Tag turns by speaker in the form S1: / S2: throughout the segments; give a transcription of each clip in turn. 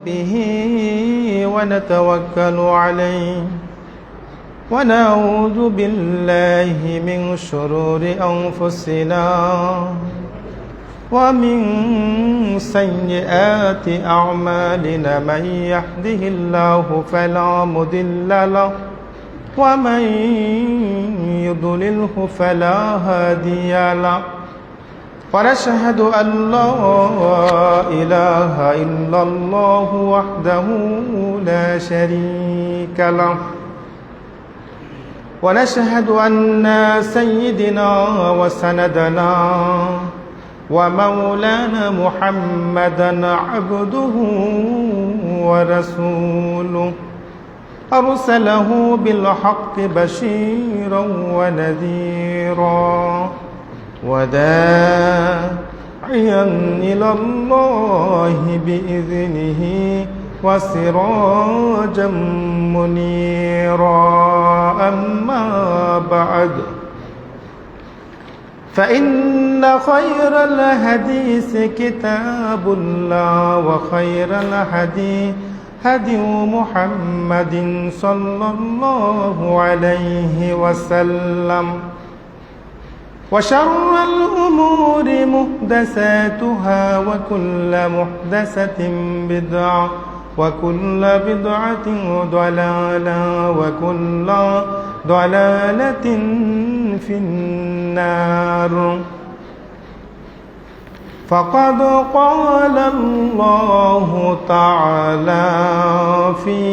S1: به ونتوكل عليه ونعوذ بالله من شرور أنفسنا ومن سيئات أعمالنا من يهده الله فلا مضل له ومن يضلله فلا هادي له ونشهد أن لا إله إلا الله وحده لا شريك له ونشهد أن سيدنا وسندنا ومولانا محمدا عبده ورسوله أرسله بالحق بشيرا ونذيرا وداعيا إلى الله بإذنه وسراجا منيرا أما بعد فإن خير الحديث كتاب الله وخير الهدي هدي محمد صلى الله عليه وسلم وشر الأمور محدثاتها وكل محدثة بدعة وكل بدعة ضلالة وكل ضلالة في النار فقد قال الله تعالى في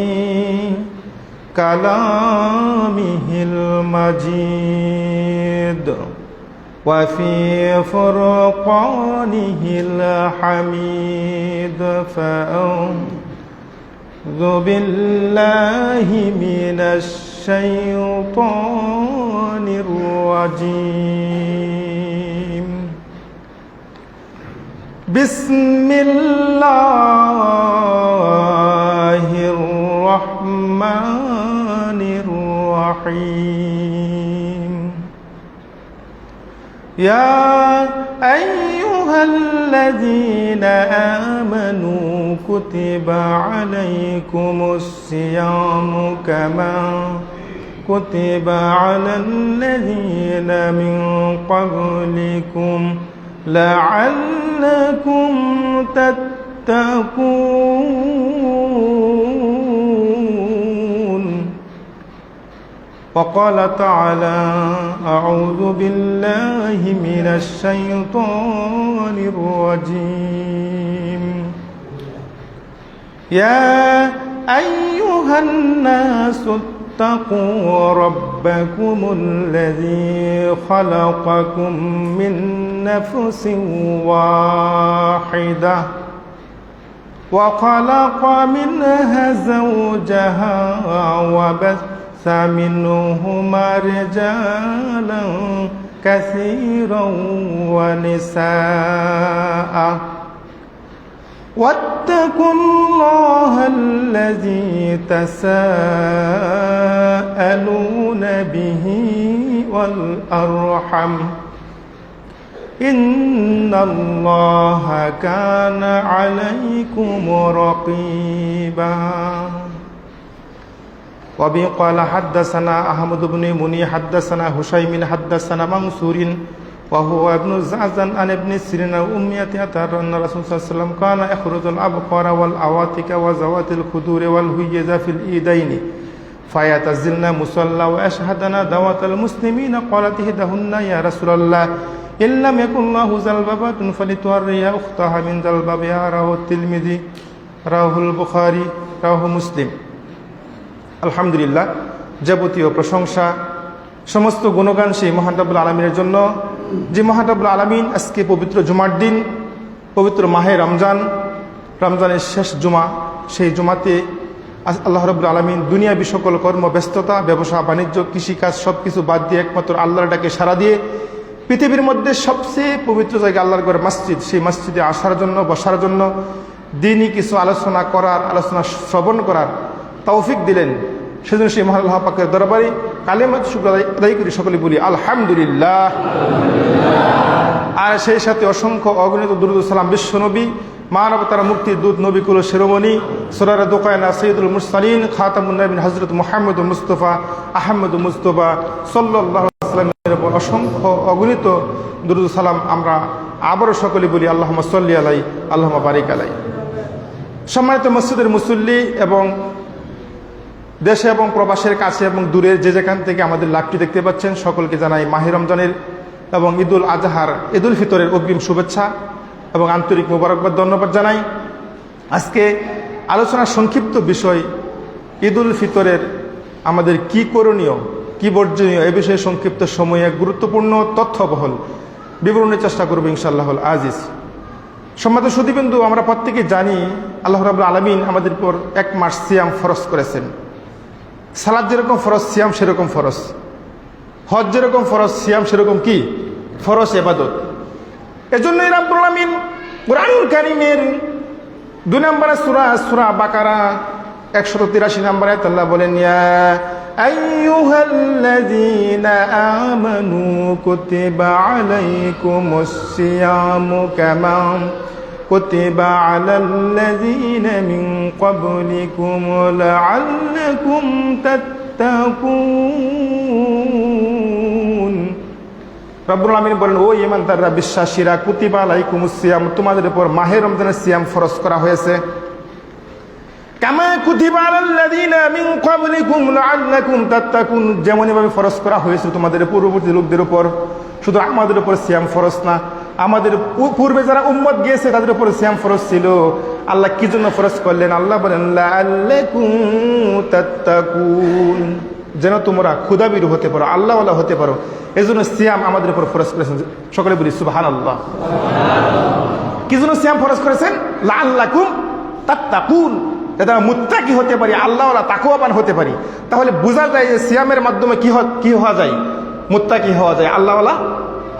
S1: كلامه المجيد وفي فرقانه الحميد فأعوذ بالله من الشيطان الرجيم بسم الله الرحمن الرحيم يا أيها الذين آمنوا كتب عليكم الصيام كما كتب على الذين من قبلكم لعلكم تتقون وقال تعالى أعوذ بالله من الشيطان الرجيم يا أيها الناس اتقوا ربكم الذي خلقكم من نفس واحدة وخلق منها زوجها وبث منهما رجالا كثيرا ونساء واتقوا الله الذي تساءلون به والأرحم إن الله كان عليكم رقيبا وبه قال حدثنا أحمد بن مني حدثنا هشيم حدثنا منصور وهو ابن زعزن عن ابن سيرين أمية أتر أن الرسول صلى الله عليه وسلم كان يخرج الأبقار والأواتك وزوات الخدور والهيز في الإيدين فيتزلن مصلى وأشهدنا دوات المسلمين قالت إحداهن يا رسول الله إن لم يكن له زلببة فلتوري أختها من زلببها رواه الترمذي رواه البخاري رواه مسلم আলহামদুলিল্লাহ যাবতীয় প্রশংসা সমস্ত গুণগান সেই মহান রব্বুল আলামিনের জন্য যে মহান রব্বুল আলামিন আজকে পবিত্র জুমার দিন পবিত্র মাহে রমজানের শেষ জুমা সেই জুমাতে আল্লাহ রব্বুল আলামিন দুনিয়াবী সকল কর্ম ব্যস্ততা ব্যবসা বাণিজ্য কৃষিকাজ সব কিছু বাদ দিয়ে একমাত্র আল্লাহর ডাকে সাড়া দিয়ে পৃথিবীর মধ্যে সবচেয়ে পবিত্র জায়গা আল্লাহর ঘর মসজিদ সেই মসজিদে আসার জন্য বসার জন্য দিনই কিছু আলোচনা শ্রবণ করার তৌফিক দিলেন। সেজন্য সেই মহান আল্লাহ পাকের দরবারে কালেমাত শুকর আদায় করি, সকলে বলি আলহামদুলিল্লাহ। আর সেই সাথে অসংখ্য অগণিত দুরূদ ও সালাম বিশ্বনবী মানবতার মুক্তির দূত নবিকুল শিরোমণি সুরার দোকায়না সৈয়দুল মুরসালিন খাতামুন নবীন হযরত মুহাম্মদ মুস্তাফা আহমদ মুস্তাফা সাল্লাল্লাহু আলাইহি ওয়াসাল্লামের উপর অসংখ্য অগণিত দুরূদ সালাম আমরা আবারও সকলে বলি আল্লাহুম্মা সাল্লি আলাই আল্লাহুম্মা বারিক আলাই। সম্মানিত মসজিদের মুসল্লি এবং দেশে এবং প্রবাসের কাছে এবং দূরের যে যেখান থেকে আমাদের লাইভটি দেখতে পাচ্ছেন সকলকে জানাই মাহে রমজানের এবং ঈদুল আজহার ঈদুল ফিতরের অগ্রিম শুভেচ্ছা এবং আন্তরিক মোবারকবাদ ধন্যবাদ জানাই। আজকে আলোচনার সংক্ষিপ্ত বিষয় ঈদুল ফিতরের আমাদের কি করণীয় কি বর্জনীয় এ বিষয়ে সংক্ষিপ্ত সময়ে গুরুত্বপূর্ণ তথ্যবহল বিবরণের চেষ্টা করব ইনশাআল্লাহুল আজিজ। সম্মানিত সুধীবৃন্দু, আমরা প্রত্যেকেই জানি আল্লাহ রাব্বুল আলামিন আমাদের উপর এক মাস সিয়াম ফরজ করেছেন। সালাত যেরকম ফরজ সিয়াম সেরকম ফরজ, হজ যেরকম ফরজ সিয়াম সেরকম কি ফরজ ইবাদত। এজন্যই রাব্বুল আলামিন কুরআনুল কারীমের 2 নম্বরে সূরা বাকারা 183 নম্বরে আল্লাহ বলেন, ইয়া আইয়ুহাল্লাযীনা আমানু কুতিবা আলাইকুমুস সিয়ামু কামা কুতিবা আলাল্লাযীনা মিন ক্বাবলিকুম লাআল্লাকুম তাত্তাকুন। রব্বুল আলামিন বলেন, ও ঈমানদাররা, বিশ্বাসীরা, কুতিবা আলাইকুমুস সিয়াম, তোমাদের উপর মাহে রমজানের সিয়াম ফরজ করা হয়েছে। কামা কুতিবা আলাল্লাযীনা মিন ক্বাবলিকুম লাআল্লাকুম তাত্তাকুন, যেমন ভাবে ফরজ করা হয়েছে তোমাদের পূর্ববর্তী লোকদের উপর। শুধু আমাদের উপর সিয়াম ফরজ না, আমাদের পূর্বে যারা উম্মত গিয়েছে তাদের উপর সিয়াম ফরজ ছিল। আল্লাহ কি জন্য ফরজ করলেন? আল্লাহ বলেন, লাআল্লাকুম তাত্তাকুন, যেন তোমরা ক্ষুধাবিরু হতে পারো, আল্লাহওয়ালা হতে পারো। এজন্য সিয়াম আমাদের উপর ফরজ করেছেন। সকলে বলি সুবহানাল্লাহ। কি জন্য সিয়াম ফরজ করেছেন? লাআল্লাকুম তাত্তাকুন, যাতে আমরা মুত্তাকি হতে পারি, আল্লাহওয়ালা তাকওয়াবান হতে পারি। তাহলে বোঝা যায় যে সিয়ামের মাধ্যমে কি হওয়া যায়? মুত্তাকি হওয়া যায়, আল্লাহওয়ালা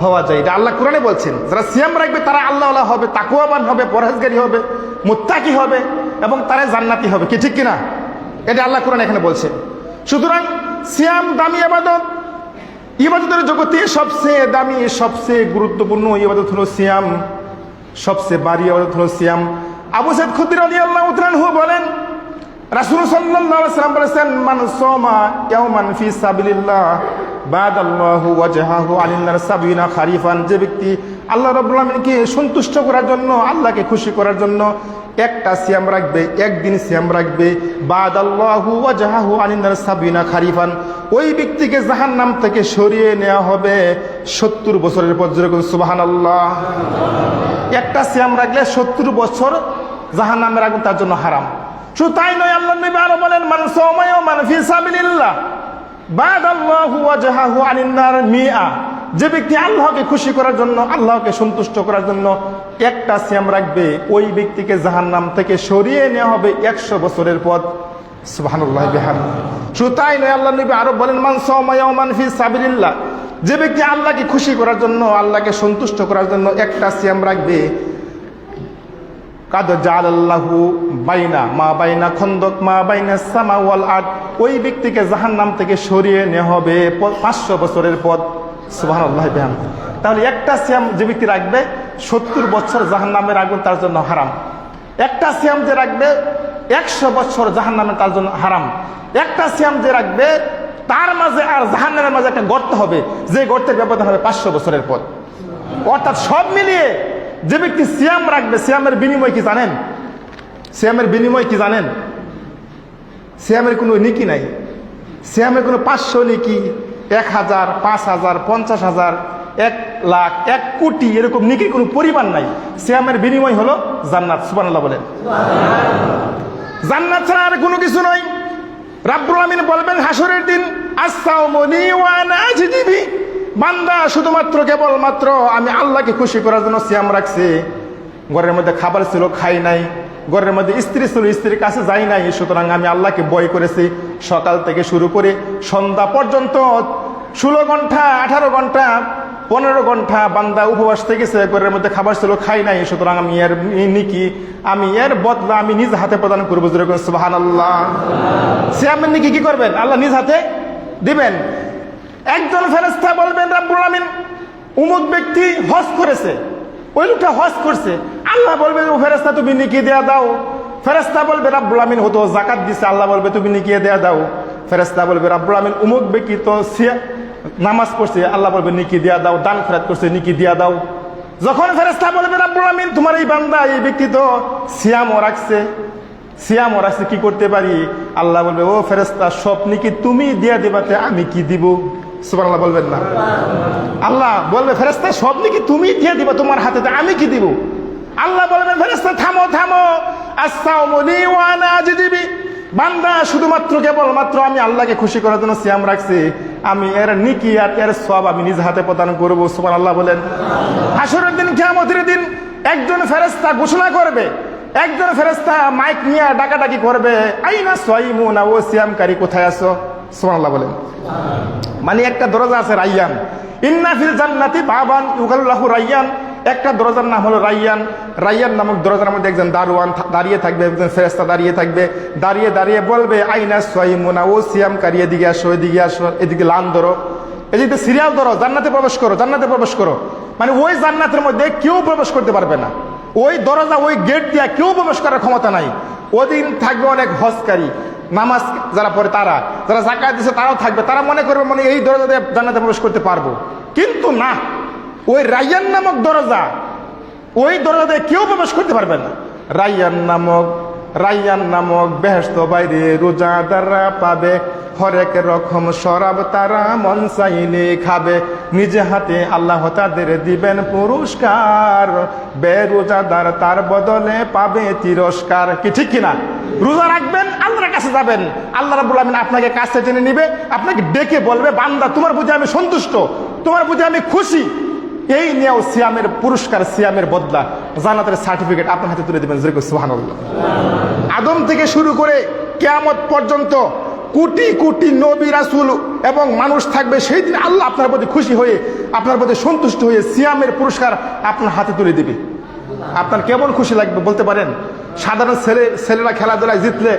S1: হওয়া যায়। এটা আল্লাহ কোরআনে বলছেন, যারা সিয়াম রাখবে তারা আল্লাহওয়ালা হবে, তাকওয়াবান হবে, পরহেজগারী হবে, মুত্তাকি হবে এবং তারা জান্নাতি হবে। কি ঠিক কিনা? এটা আল্লাহ কোরআন এখানে বলছেন। সুতরাং সিয়াম দামি ইবাদত, ইবাদতের জগতে সবচেয়ে দামি সবচেয়ে গুরুত্বপূর্ণ ইবাদত হলো সিয়াম, সবচেয়ে ভারী ইবাদত হলো সিয়াম। আবু সাঈদ খুদরি রাদিয়াল্লাহু তাআলা আনহু বলেন, রাসূল সাল্লাল্লাহু আলাইহি ওয়াসাল্লাম বলেছেন, মান সামা ইয়াওমান ফি সাবিলিল্লাহ বাদাল্লাহু ওয়াজহাহু আনিন নার 70 খারিফান, যে ব্যক্তি আল্লাহ রাব্বুল আলামিনকে সন্তুষ্ট করার জন্য, আল্লাহকে খুশি করার জন্য একটা সিয়াম রাখবে, একদিন সিয়াম রাখবে, বাদাল্লাহু ওয়াজহাহু আনিন নার 70 খারিফান, ওই ব্যক্তিকে জাহান্নাম থেকে সরিয়ে নেওয়া হবে 70 বছরের পর। যেরকম সুবহানাল্লাহ। একটা সিয়াম রাখলে 70 বছর জাহান্নামের আগুন তার জন্য হারাম। শুধু তাই নয়, আল্লাহ নবী আরো বলেন, মান সামা ইয়াওমান ফি সাবিলিল্লাহ বাদাল্লাহু ওয়াজহাহু আনিন নার 100, যে ব্যক্তি আল্লাহকে খুশি করার জন্য, আল্লাহকে সন্তুষ্ট করার জন্য একটা সিয়াম রাখবে, ওই ব্যক্তিকে জাহান্নাম থেকে সরিয়ে নেওয়া হবে 100 বছরের পথ। সুবহানাল্লাহ বিহামদিহি। শুধু তাই নয়, আল্লাহ নবী আরো বলেন, মান সামা ইয়াওমান ফি সাবিলিল্লাহ, যে ব্যক্তি আল্লাহকে খুশি করার জন্য, আল্লাহকে সন্তুষ্ট করার জন্য একটা সিয়াম রাখবে, কাদ জাআলাল্লাহু বাইনা মা বাইনা খন্দক মা বাইনা সামা ওয়াল আরদ, ওই ব্যক্তিকে জাহান্নাম থেকে সরিয়ে নেওয়া হবে 500 বছরের পথ। সুবহানাল্লাহ বিহামদিহি। তাহলে একটা সিয়াম যে ব্যক্তি রাখবে 70 বছর জাহান্নামের আগুন তার জন্য হারাম। একটা সিয়াম যে রাখবে 100 বছর জাহান্নামের তার জন্য হারাম। একটা সিয়াম যে রাখবে তার মাঝে আর জাহান্নামের মাঝে একটা গর্ত হবে, যে গর্তের ব্যবধান হবে 500 বছরের পথ। অর্থাৎ সব মিলিয়ে যে ব্যক্তি সিয়াম রাখবে, সিয়ামের বিনিময় কি জানেন? সিয়ামের বিনিময় কি জানেন? সিয়ামের কোনো নেকি নাই। সিয়ামের কোনো 500 নেকি, 1000, 5000, 50,000, 1 লাখ, 1 কোটি এরকম নেকির কোনো পরিমাণ নাই। সিয়ামের বিনিময় হলো জান্নাত। সুবহানাল্লাহ বলেন। জান্নাত ছাড়া আর কোনো কিছু নয়। রাব্বুল আলামিন বলবেন হাসরের দিন, আস-সাওমু লি ওয়া আনা আজজি বিহি, বান্দা শুধুমাত্র কেবলমাত্র আমি আল্লাহকে খুশি করার জন্য সিয়াম রাখছে। ঘরের মধ্যে খাবার ছিল, খাই নাই। ঘরের মধ্যে স্ত্রী ছিল, স্ত্রীর কাছে যাই নাই। সুতরাং আমি আল্লাহকে ভয় করেছি। সকাল থেকে শুরু করে সন্ধ্যা পর্যন্ত 16 ঘন্টা, 18 ঘন্টা, 15 ঘন্টা বান্দা উপবাস থেকেছে, ঘরের মধ্যে খাবার ছিল, খাই নাই। সুতরাং আমি এর নিকি, আমি এর বদলা আমি নিজ হাতে প্রদান করবো। যেরকম সুবহানাল্লাহ। সিয়ামের নিকি কি করবেন? আল্লাহ নিজ হাতে দিবেন। একজন ফেরেশতা বলবেন, রাব্বুল আলামিন অমুক ব্যক্তি হজ করেছে,
S2: ওই লোকটা হজ করছে, আল্লাহ বলবে ও ফেরেশতা তুমি নেকি দেয়া দাও। ফেরেশতা বলবে রাব্বুল আমিন হতো যাকাত দিছে, আল্লাহ বলবে তুমি নেকি দেয়া দাও। ফেরেশতা বলবে রাব্বুল আমিন উমুক ব্যক্তি তো নামাজ পড়ছে, আল্লাহ বলবে নেকি দেয়া দাও। দান খয়রাত করছে, নেকি দেয়া দাও। যখন ফেরেশতা বলবে রাব্বুল আমিন তোমার এই বান্দা এই ব্যক্তি তো সিয়ামও রাখছে, সিয়ামও রাখছে, কি করতে পারি? আল্লাহ বলবে ও ফেরেশতা সব নেকি তুমি দিয়া দিবাতে আমি কি দিব? সুবহানাল্লাহ বলবেন না? আল্লাহ বলবে ফেরেশতা সব নেকি তুমি দিয়ে দিবা, তোমার হাতে আমি কি দিব? আল্লাহ বলবেন ফেরেশতা থামো থামো, আস-সাওমু লি ওয়া আনা আজজি বি। বান্দা শুধুমাত্র কেবলমাত্র আমি আল্লাহকে খুশি করার জন্য সিয়াম রাখছি, আমি এর নেকি আর এর সওয়াব আমি নিজ হাতে প্রদান করব। সুবহানাল্লাহ বলেন। হাসরের দিন, কিয়ামতের দিন একজন ফেরেশতা ঘোষণা করবে, একজন ফেরেশতা মাইক নিয়ে ডাকাডাকি করবে, আইনা সাইমুনা, ও সিয়ামকারী কোথায় আছো? সুবহানাল্লাহ বলেন। মানে একটা দরজা আছে রাইয়ান, ইন্না ফিল জান্নাতি বাবান ইউকাল্লাহু রাইয়ান, একটা দরজার নাম হলো রাইয়ান। রাইয়ান নামক দরজার মধ্যে একজন দারোয়ান দাঁড়িয়ে থাকবে, একজন ফেরেশতা দাঁড়িয়ে থাকবে, দাঁড়িয়ে দাঁড়িয়ে বলবে আইনা সাইমুনা, ও সিয়ামকারী এদিকে আসো, এদিকে আসো, এদিকে লান ধরো, এদিকে সিরিয়াল ধরো, জান্নাতে প্রবেশ করো, জান্নাতে প্রবেশ করো। মানে ওই জান্নাতের মধ্যে কেউ প্রবেশ করতে পারবে না, ওই দরজা ওই গেট দিয়ে কেউ প্রবেশ করার ক্ষমতা নাই। ওদিন থাকবে অনেক হজকারী, নামাজ যারা পড়ে তারা, যারা যাকাত দিচ্ছে তারাও থাকবে, তারা মনে করবে মানে এই দরজা দিয়ে জান্নাতে প্রবেশ করতে পারবো। কিন্তু না, ওই রাইয়ান নামক দরজা, ওই দরজা দিয়ে কেউ প্রবেশ করতে পারবে না। রাইয়ান নামক বেহেশত বাইরে রোজাদাররা পাবে, হরেক রকম শরাব তারা মন চাইলে খাবে, নিজে হাতে আল্লাহ তাদের দিবেন পুরস্কার, বেরোজাদার তার বদলে পাবে তিরস্কার। কি ঠিক কিনা? রোজা রাখবেন, আল্লাহর কাছে যাবেন, আল্লাহ রাব্বুল আমিন আপনাকে কাছে টেনে নিবে, আপনাকে ডেকে বলবে বান্দা তোমার প্রতি আমি সন্তুষ্ট, তোমার প্রতি আমি খুশি। এই নিয়েও সিয়ামের পুরস্কার, সিয়ামের বদলা, জান্নাতের সার্টিফিকেট আপনার হাতে তুলে দেবেন। সুবহানাল্লাহ। আদম থেকে শুরু করে কিয়ামত পর্যন্ত কোটি কোটি নবী রাসূল এবং মানুষ থাকবে, সেই দিন আল্লাহ আপনার প্রতি খুশি হয়ে, আপনার প্রতি সন্তুষ্ট হয়ে সিয়ামের পুরস্কার আপনার হাতে তুলে দিবে। আপনার কেমন খুশি লাগবে বলতে পারেন? সাধারণ ছেলেরা খেলাধুলায় জিতলে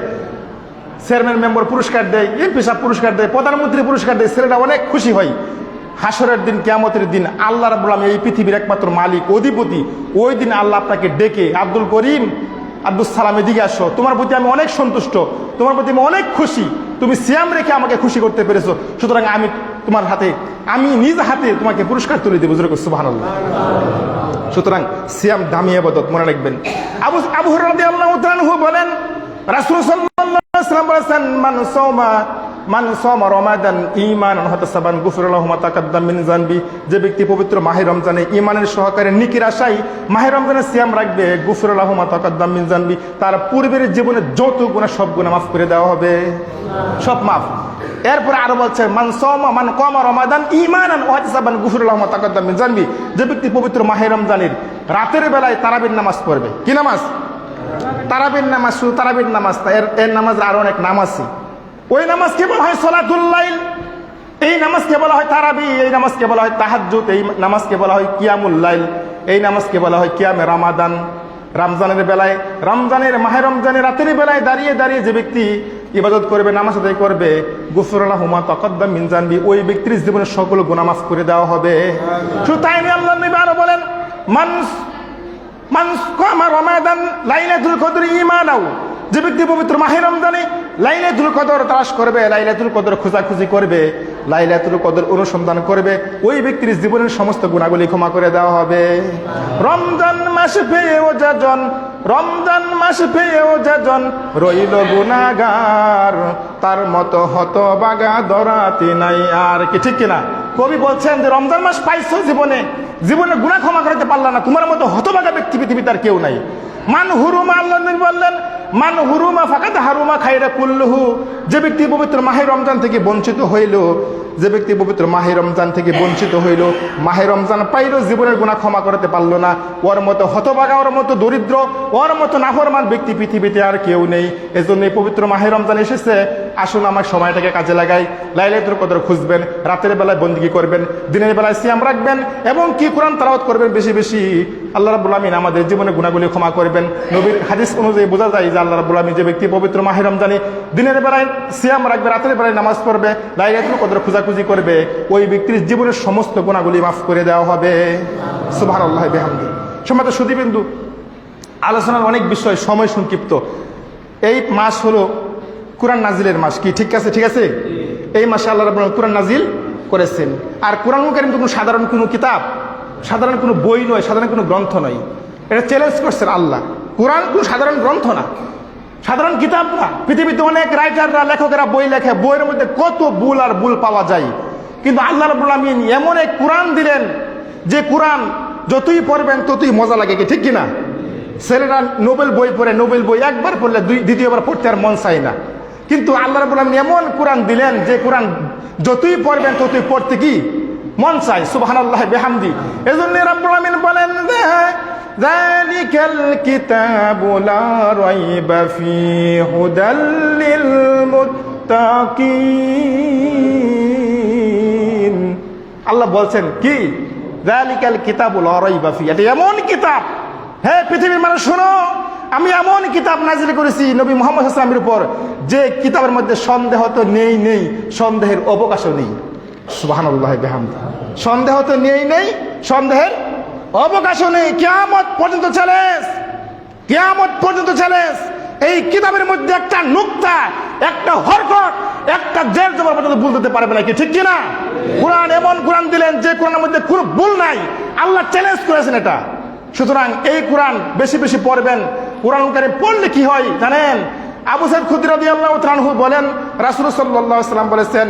S2: চেয়ারম্যান মেম্বার পুরস্কার দেয়, এমপি সাহেব পুরস্কার দেয়, প্রধানমন্ত্রী পুরস্কার দেয়, ছেলেরা অনেক খুশি হয়। হাসরের দিন, কিয়ামতের দিন আল্লাহ রাব্বুল আমিন এই পৃথিবীর একমাত্র মালিক, অধিপতি, ওই দিন আল্লাহ আপনাকে ডেকে আব্দুল করিম, আব্দুল সালাম এদিকে আসো, তোমার প্রতি আমি অনেক সন্তুষ্ট, তোমার প্রতি আমি অনেক খুশি, তুমি সিয়াম রেখে আমাকে খুশি করতে পেরেছো, সুতরাং আমি তোমার হাতে, আমি নিজ হাতে তোমাকে পুরস্কার তুলে দেবো। সুবহানাল্লাহ। সুতরাং সিয়াম দামি ইবাদত, মনে রাখবেন। আবু হুরায়রা রাদিয়াল্লাহু তাআলা আনহু বলেন রাসূল সাল্লাল্লাহু আলাইহি ওয়াসাল্লাম বলেছেন মান সামা রমাদান ঈমানান ওয়াহতিসাবান গুফিরা লাহু মা তাকাদ্দাম মিন যানবি, যে ব্যক্তি পবিত্র মাহে রমজানে ঈমানের সহকারে নেকির আশায় মাহে রমজানে সিয়াম রাখবে, গুফিরা লাহু মা তাকাদ্দাম মিন যানবি, তার পূর্বের জীবনে যত গুনাহ সব গুনাহ মাফ করে দেওয়া হবে, সব মাফ। এরপরে আরো বলছে মান কামা রমাদান ঈমানান ওয়াহতিসাবান গুফিরা লাহু মা তাকাদ্দাম মিন যানবি, যে ব্যক্তি পবিত্র মাহে রমজানের রাতের বেলায় তারাবির নামাজ পড়বে। কি নামাজ? তারাবির নামাজ। শুধু তারাবির নামাজ, এর নামাজের আরো অনেক নাম আছে। ওই নামাজকে বলা হয় সলাতুল লাইল, এই নামাজকে বলা হয় তারাবি, এই নামাজকে বলা হয় তাহাজ্জুদ, এই নামাজকে বলা হয় কিয়ামুল লাইল, এই নামাজকে বলা হয় কিয়ামে রমাদান। রমজানের বেলায়, মাহে রমজানের রাতের বেলায় দাঁড়িয়ে দাঁড়িয়ে যে ব্যক্তি ইবাদত করবে, নামাজ আদায় করবে, গুফিরা লাহু মা তাকাদ্দাম মিন যানবি, ওই ব্যক্তির জীবনের সকল গুনাহ মাফ করে দেওয়া হবে। শুধু তাই নয়, আল্লাহর নবী আরো বলেন মান কামা রমাদান লাইলাতুল কদর ঈমানাও, যে ব্যক্তি পবিত্র মাহে রমজানে লাইলাতুল কদর তালাশ করবে, লাইলাতুল কদর খোঁজাখুঁজি করবে, লাইলাতুল কদর অনুসন্ধান করবে, ওই ব্যক্তির জীবনের সমস্ত গুনাহগুলি ক্ষমা করে দেওয়া হবে। রমজান মাস পেয়েও যাজন রইল গুনাহগার, তার মতো হতভাগা দরাতে নাই আর। কি ঠিক কিনা? কবি বলছেন যে রমজান মাস পাইছো, জীবনে গুনাহ ক্ষমা করতে পারলা না, তোমার মতো হতভাগা ব্যক্তি পৃথিবীতে আর কেউ নাই। মান হুরুমা, আল্লাহ নবী বললেন মান হুরুমা ফাকাদ হারুমা খায়রা কুল্লুহু, যে ব্যক্তি পবিত্র মাহে রমজান থেকে বঞ্চিত হইল, যে ব্যক্তি পবিত্র মাহে রমজান থেকে বঞ্চিত হইল, মাহে রমজান পাইল, জীবনের গুনাহ ক্ষমা করতে পারল না, ওর মতো হতভাগা, ওর মতো দরিদ্র, ওর মতো নাফরমান ব্যক্তি পৃথিবীতে আর কেউ নেই। এজন্য পবিত্র মাহে রমজান এসেছে, আসুন আমার সময়টাকে কাজে লাগাই, লাইলাতুল কদর খুঁজবেন, রাতের বেলায় বন্দেগী করবেন, দিনের বেলায় সিয়াম রাখবেন এবং কি কোরআন তেলাওয়াত করবেন বেশি বেশি। আল্লাহ রাব্বুল আমিন আমাদের জীবনে গুনাহগুলি ক্ষমা করবেন। নবীর হাদিস অনুযায়ী বোঝা যায় যে আল্লাহ রাব্বুল আমিন যে ব্যক্তি পবিত্র মাহে রমজানে দিনের বেলায় সিয়াম রাখবে, রাতের বেলায় নামাজ পড়বে, লাইলাতুল কদর খোঁজাখুঁজি করবে, ওই ব্যক্তির জীবনের সমস্ত গুনাহগুলি মাফ করে দেওয়া হবে। সুবহানাল্লাহি বিহামদিহি। সম্মানিত সুধীবৃন্দু, আলোচনার অনেক বিষয়, সময় সংক্ষিপ্ত। এই মাস হলো কুরআন নাজিলের মাস। কি ঠিক আছে? ঠিক আছে। এই মাসে আল্লাহ রাব্বুল আলামিন কুরআন নাজিল করেছেন। আর কুরআনুল কারীম তো কোনো সাধারণ কোনো কিতাব, সাধারণ কোনো বই নয়, সাধারণ কোনো গ্রন্থ নয়। এটা চ্যালেঞ্জ করছেন আল্লাহ। কুরআন কোনো সাধারণ গ্রন্থ না, সাধারণ কিতাব না। পৃথিবীতে অনেক রাইটাররা, লেখকেরা বই লেখে, বইয়ের মধ্যে কত ভুল আর ভুল পাওয়া যায়। কিন্তু আল্লাহ রাব্বুল আলামিন এমন এক কুরআন দিলেন যে কুরআন যতই পড়বেন ততই মজা লাগে। কি ঠিক কিনা? ছেলেরা নোবেল বই পড়ে, নোবেল বই একবার পড়লে দ্বিতীয়বার পড়তে আর মন চায় না। কিন্তু আল্লাহ রাব্বুল আলামিন এমন কুরআন দিলেন যে কুরআন যতই পড়বেন ততই পড়তে কি মন চায়। সুবহানাল্লাহ বিহামদি। এজন্য রাব্বুল আলামিন বলেন যে যালিকাল কিতাবু লা রাইবা ফীহি হুদাল লিল মুত্তাকিন। আল্লাহ বলছেন কি? যালিকাল কিতাবু লা রাইবা ফীহি, এটা এমন কিতাব, হে পৃথিবীর মানুষ শোনো, আমি এমন কিতাব নাজিল করেছি নবী মুহাম্মদ সাল্লাল্লাহু আলাইহি ওয়াসাল্লামের উপর যে কিতাবের মধ্যে সন্দেহ তো নেই, সন্দেহের অবকাশও নেই। সুবহানাল্লাহ বিহামদি। সন্দেহ তো নেই, সন্দেহের অবকাশও নেই। কিয়ামত পর্যন্ত চ্যালেঞ্জ, কিয়ামত পর্যন্ত চ্যালেঞ্জ। এই কিতাবের মধ্যে একটা নুকতা, একটা হরকত, একটা জের জবর পর্যন্ত ভুল দিতে পারবে না। কি ঠিক কিনা? কুরআন এমন কুরআন দিলেন যে কুরআনের মধ্যে কোনো ভুল নাই। আল্লাহ চ্যালেঞ্জ করেছেন এটা। সুতরাং এই কুরআন বেশি বেশি পড়বেন। কুরআনুল কারীম পড়লে কি হয় জানেন? আবু সাঈদ খুদরী রাদিয়াল্লাহু তাআলা আনহু বলেন, রাসূল সাল্লাল্লাহু আলাইহি ওয়াসাল্লাম বলেছেন,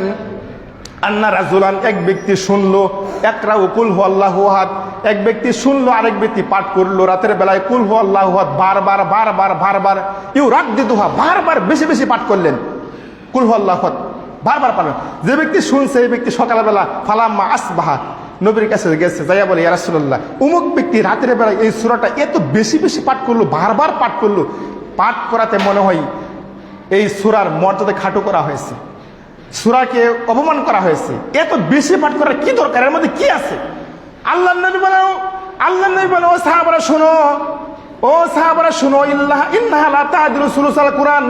S2: আন্না রাজুলান, এক ব্যক্তি শুনলো, ইকরাউ কুল হুয়াল্লাহু আহাদ, এক ব্যক্তি শুনলো, আরেক ব্যক্তি পাঠ করলো রাতের বেলায় কুল হুয়াল্লাহু আহাদ বারবার ইউরাদ্দিদুহা, বারবার বেশি বেশি পাঠ করলেন। কুল হুয়াল্লাহু আহাদ বারবার পাঠলেন। যে ব্যক্তি শুনছে এই ব্যক্তি সকালবেলা ফালাম্মা আসবাহা, নবীর কাছে গেছে, যাইয়া বলে, ইয়া রাসূলুল্লাহ, অমুক ব্যক্তি রাতের বেলায় এই সূরাটা এত বেশি বেশি পাঠ করলো, বারবার পাঠ করলো, পাঠ করাতে মনে হয় এই সূরার মর্যাদা খাটো করা হয়েছে, সূরাকে অপমান করা হয়েছে। এত বেশি পাঠ করার কি দরকার? এর মধ্যে কি আছে? আল্লাহর নবী বলেন, ও সাহাবারা শোনো, ও সাহাবারা শোনো, ইন্নাহা লা তা'দিলু সুলুসাল কুরআন,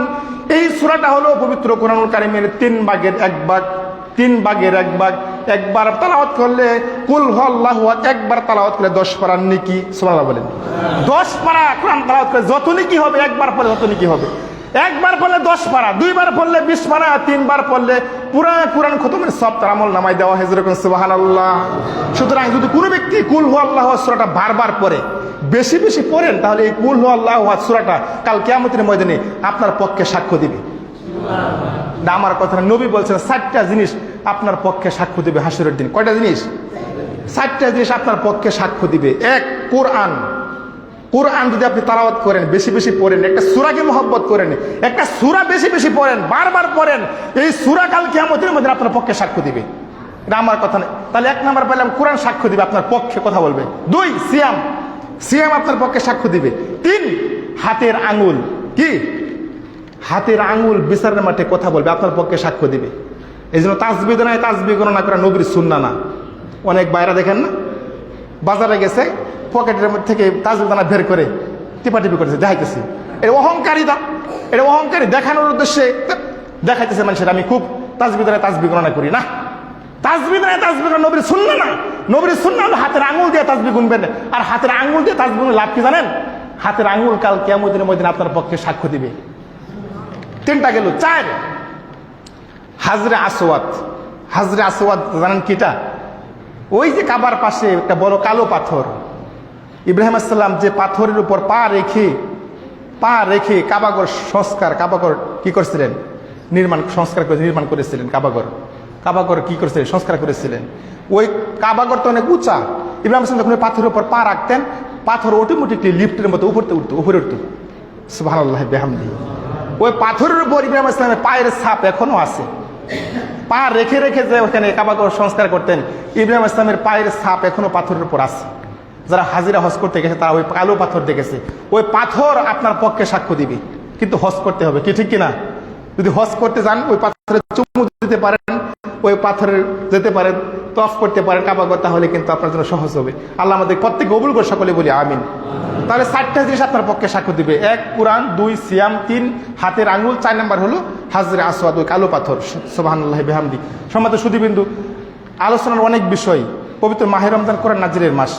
S2: এই সূরাটা হলো পবিত্র কুরআনুল কারীমের 3 ভাগের 1 ভাগ। 3 ভাগের 1 ভাগ। একবার তেলাওয়াত করলে কুল হুয়াল্লাহু আহাদ, একবার তেলাওয়াত করলে 10 পারার নেকি। সুবহানাল্লাহ বলেন। 10 পারা কুরআন তেলাওয়াত করে যত নেকি হবে, একবার পড়লে তত নেকি হবে। একবার পড়লে 10 পারা, 2 বার পড়লে 20 পারা, 3 বার পড়লে পুরা কুরআন খতমের সব তার আমল নামায় দেওয়া হয়। যেরকম সুবহানাল্লাহ। সুতরাং যদি কোনো ব্যক্তি কুল হুয়াল্লাহু আহাদ সূরাটা বারবার পড়ে, বেশি বেশি পড়েন, তাহলে এই কুল হুয়াল্লাহু আহাদ সূরাটা কাল কিয়ামতের ময়দানে আপনার পক্ষে সাক্ষ্য দিবে। না আমার কথা না, নবী বলছেন 4টা জিনিস আপনার পক্ষে সাক্ষ্য দিবে হাসরের দিন। কয়টা জিনিস? 4টা জিনিস আপনার পক্ষে সাক্ষ্য দিবে। 1, কোরআন। কোরআন যদি আপনি তেলাওয়াত করেন, বেশি বেশি পড়েন, একটা সূরাকে মহব্বত করেন, একটা সূরা বেশি বেশি পড়েন, বারবার পড়েন, এই সূরা কাল কিয়ামতের মধ্যে আপনার পক্ষে সাক্ষ্য দিবে। এটা আমার কথা না। তাহলে 1 নাম্বার পেলাম, কোরআন সাক্ষ্য দিবে, আপনার পক্ষে কথা বলবে। 2, সিয়াম। সিয়াম আপনার পক্ষে সাক্ষ্য দিবে। 3, হাতের আঙ্গুল। কি? হাতের আঙ্গুল বিচারের মাঠে কথা বলবে, আপনার পক্ষে সাক্ষ্য দিবে। এই জন্য তাসবিহ নাই, তাসবিহ গণনা করা নবীর সুন্নাহ না। অনেক বাইরা দেখেন না, বাজারে গেছে, পকেটের মধ্যে থেকে তাসবিহ দানা বের করে টিপাটিপি করেছে, দেখাইতেছে। এটা অহংকারিতা, এটা অহংকারী দেখানোর উদ্দেশ্যে দেখাইতেছে মানুষের আমি খুব তাসবিহ দানা তাসবিহ গণনা করি। না, তাসবিহ দানা তাসবিহ নবীর সুন্নাহ না। নবীর সুন্নাহ হলো হাতের আঙ্গুল দিয়ে তাসবিহ গুনবেন। আর হাতের আঙ্গুল দিয়ে তাসবিহ গুনলে লাভ কি জানেন? হাতের আঙ্গুল কাল কিয়ামতের ময়দানে আপনার পক্ষে সাক্ষ্য দিবে। 3টা গেল। 4, হাজরে আসওয়াদ। হাজরে আসওয়াদ জানেন কিটা? ওই যে কাবার পাশে একটা বড় কালো পাথর, ইব্রাহিম আলাইহিস সালাম যে পাথরের উপর পা রেখে কাবাগর সংস্কার, কাবাগর কি করেছিলেন? নির্মাণ করেছিলেন। কাবাগর কি করেছিলেন? সংস্কার করেছিলেন। ওই কাবাগর তো অনেক উঁচা। ইব্রাহিম আলাইহিস সালাম যখন পাথরের উপর পা রাখতেন, পাথর অটোমেটিকলি লিফটের মতো উপরে উঠতো। সুবহানাল্লাহ বিহামদিহি। ওই পাথরের উপর ইব্রাহিম আলাইহিস সালামের পায়ের ছাপ এখনো আছে। পা রেখে যে ওখানে কাবাগর সংস্কার করতেন, ইব্রাহিম আলাইহিস সালামের পায়ের ছাপ এখনো পাথরের উপর আছে। যারা হাজিরা হজ করতে গেছে তারা ওই কালো পাথর দেখেছে। ওই পাথর আপনার পক্ষে সাক্ষ্য দিবে। কিন্তু হজ করতে হবে। কি ঠিক কিনা? যদি হজ করতে যান, ওই পাথরে চুমু দিতে পারেন, ওই পাথরের যেতে পারেন, তফ করতে পারেন কাবাগর, তাহলে কিন্তু আপনার জন্য সহজ হবে। আল্লাহ আমাদের প্রত্যেক কবুল করে, সকলে বলি আমিন। তাহলে 4টা জিনিস আপনার পক্ষে সাক্ষ্য দিবে। 1, কোরআন। 2, সিয়াম। 3, হাতের আঙ্গুল। 4 নাম্বার হলো হাজরে আসওয়াদ, ওই কালো পাথর। সুবহানাল্লাহ বিহামদি। সম্মানিত সুধীবৃন্দু, আলোচনার অনেক বিষয়। পবিত্র মাহে রমজান কোরআন নাজিলের মাস।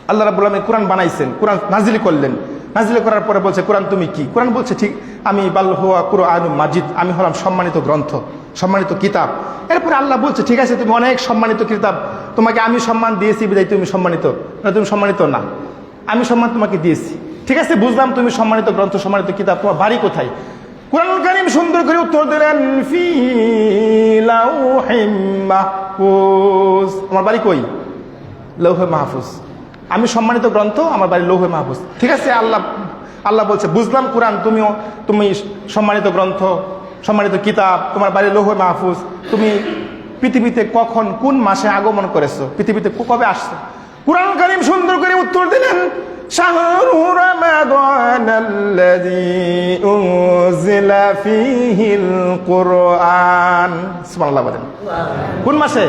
S2: আল্লাহ রাব্বুল আলামিন কোরআন বানাইছেন, কোরআন নাজিল করলেন, নাজিল করার পরে বলছে কোরআন তুমি কি? কোরআন বলছে ঠিক আমি বাল হুয়া কুরআনুম মাজিদ, আমি হলাম সম্মানিত গ্রন্থ, সম্মানিত কিতাব। এরপরে আল্লাহ বলছে ঠিক আছে তুমি অনেক সম্মানিত কিতাব, তোমাকে আমি সম্মান দিয়েছি বিদায় তুমি সম্মানিত না, তুমি সম্মানিত না, আমি সম্মান তোমাকে দিয়েছি। ঠিক আছে বুঝলাম তুমি সম্মানিত গ্রন্থ, সম্মানিত কিতাব, তোমার বাড়ি কোথায়? কুরআনুল কারীম সুন্দর করে উত্তর দিলেন ফি লাউহিম মাহফুজ, আমার বাড়ি কই? লৌহে মাহফুজ। আমি সম্মানিত গ্রন্থ, আমার বাড়ি লৌহে মাহফুজ। ঠিক আছে আল্লাহ বলছে বুঝলাম কোরআন তুমি সম্মানিত গ্রন্থ, সম্মানিত কিতাব, তোমার বাড়ি লৌহে মাহফুজ। তুমি পৃথিবীতে কখন কোন মাসে আগমন করেছো, পৃথিবীতে কবে আসছো? কুরআনুল কারীম সুন্দর করে উত্তর দিলেন শাহরু রমাদানাল্লাযী উনজিলা ফীহিল কুরআন। সুবহানাল্লাহ বলেন। কোন মাসে?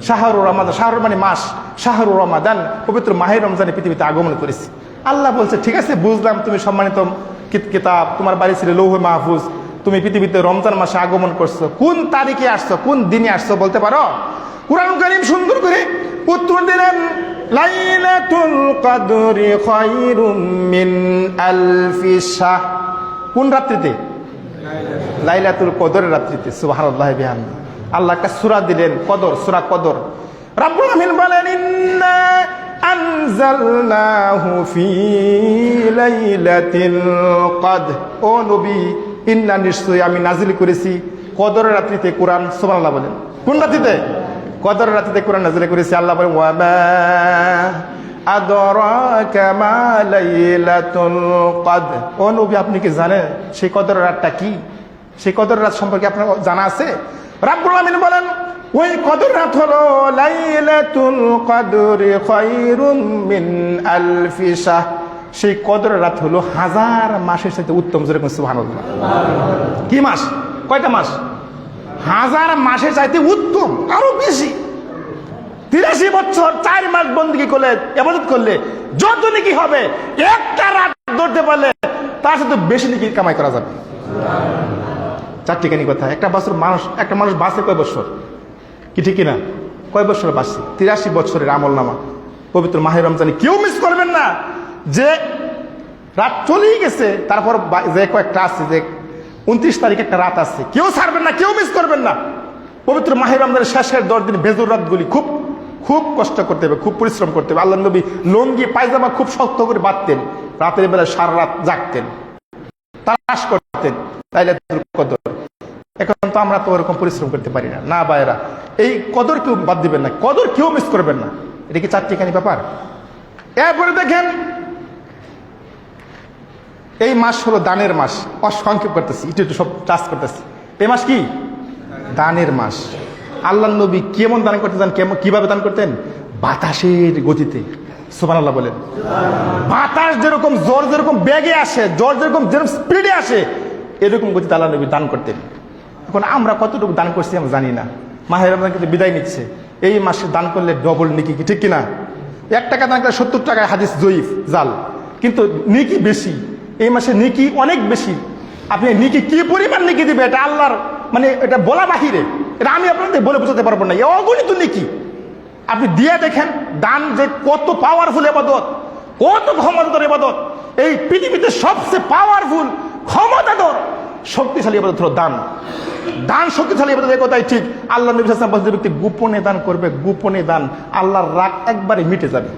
S2: শাহরু রমাদান, শাহরু মানে মাস, শাহরু রমাদান পবিত্র মাহে রমজানে পৃথিবীতে আগমন করেছে। আল্লাহ বলছে ঠিক আছে বুঝলাম তুমি সম্মানিত কিতাব, তোমার বাড়ি ছিল লৌহে মাহফুজ, তুমি পৃথিবীতে রমজান মাসে আগমন করছো, কোন তারিখে আসছো, কোন দিনে আসছো বলতে পারো? কুরআনুল কারীম সুন্দর করে উত্তর দিলেন লাইলাতুল কদরি খায়রুম মিন আলফি শাহ। কোন রাত্রিতে? লাইলাতুল কদরের রাত্রিতে। সুবহানাল্লাহ বিহামদি। আল্লাহ একটা সূরা দিলেন কদর, সূরা কদর। রাব্বুল আলামিন বলেন ইন্না আনজালনাহু ফি লাইলাতিল কদর। ও নবী ইন্না নিশ্চয়ই আমি নাজিল করেছি কদরের রাত্রিতে কোরআন। সুবহানাল্লাহ বলেন। কোন রাত্রিতে? কদরের রাত্রিতে কোরআন নাজিল করেছি। আল্লাহ বলেন ওয়া মা আদরাকা মা লাইলাতুল কদর। ও নবী আপনি কি জানেন সেই কদরের রাতটা কি? সেই কদরের রাত সম্পর্কে আপনার জানা আছে? রাব্বুল আলামিন বলেন ওই কদর রাত হলো লাইলাতুল কদরি খায়রুম মিন আলফি শাহ। সেই কদরের রাত হলো 1000 মাসের সাথে উত্তম। যেরকম সুবহানাল্লাহ। কি মাস? কয়টা মাস? 1000 মাসের চাইতে উত্তম, আরো বেশি। 83 বছর 4 মাস বন্দেগী করলে, ইবাদত করলে যত নেকি হবে, একটা রাত ধরতে পারলে তার সাথে বেশি নেকি কামাই করা যাবে। চারটিখানি কথা। একটা মানুষ বাঁচে কয় বছর? কি ঠিক কিনা? কয় বছর বাঁচে? 83 বছরের আমল নামা পবিত্র মাহে রমজানে কেউ মিস করবেন না। যে রাত চলেই গেছে তারপর যে কয়েকটা আছে, যে 29 তারিখ একটা রাত আছে, কেউ ছাড়বেন না, কেউ মিস করবেন না। পবিত্র মাহে রমজানের শেষের 10 দিন বেজুর রাতগুলি খুব খুব কষ্ট করতে হবে, খুব পরিশ্রম করতে হবে। আল্লাহ নবী লঙ্গি পায়জামা খুব শক্ত করে বাঁধতেন, রাতের বেলা সারা রাত জাগতেন, তালাশ করতেন লাইলাতুল কদর। এখন তো আমরা তো ওরকম পরিশ্রম করতে পারি না। না ভাইরা, এই কদর কেউ বাদ দিবেন না, কদর কেউ মিস করবেন না। এটা কি চারটিখানি ব্যাপার? এরপরে দেখেন এই মাস হলো দানের মাস। অসংক্ষেপ করতেছি, একটু সব চাষ করতেছি। এই মাস কি? দানের মাস। আল্লাহ নবী কেমন দান করতে চান, কিভাবে দান করতেন? বাতাসের গতিতে। সুবহানাল্লাহ বলেন। বাতাস যেরকম জ্বর যেরকম বেগে আসে, জ্বর যেরকম স্পিডে আসে, এরকম গতিতে আল্লাহ নবী দান করতেন। এখন আমরা কতটুকু দান করছি আমরা জানি না। মাহে রমজান কিন্তু বিদায় নিচ্ছে। এই মাসে দান করলে ডবল নেকি, ঠিক কিনা? 1 টাকা দান করলে 70 টাকায় হাদিস জয়ীফ জাল, কিন্তু নেকি বেশি। এই মাসে নেকি অনেক বেশি। আপনি নেকি কি পরিমাণ নেকি দিবে এটা আল্লাহর মানে এটা বলা বাহিরে, এটা আমি আপনাদের বলে বোঝাতে পারবো না। অগণিত নেকি আপনি দিয়ে দেখেন। দান যে কত পাওয়ারফুল ইবাদত, কত ক্ষমতাধর ইবাদত। এই পৃথিবীতে সবচেয়ে পাওয়ারফুল ক্ষমতাধর শক্তিশালী ইবাদত হলো দান। দান শক্তিশালী ইবাদত, এই কথাই ঠিক। আল্লাহ নবী সাল্লাল্লাহু আলাইহি ওয়াসাল্লাম বলেন যে ব্যক্তি গোপনে দান করবে, গোপনে দান আল্লাহর রাগ একবারে মিটে যাবে।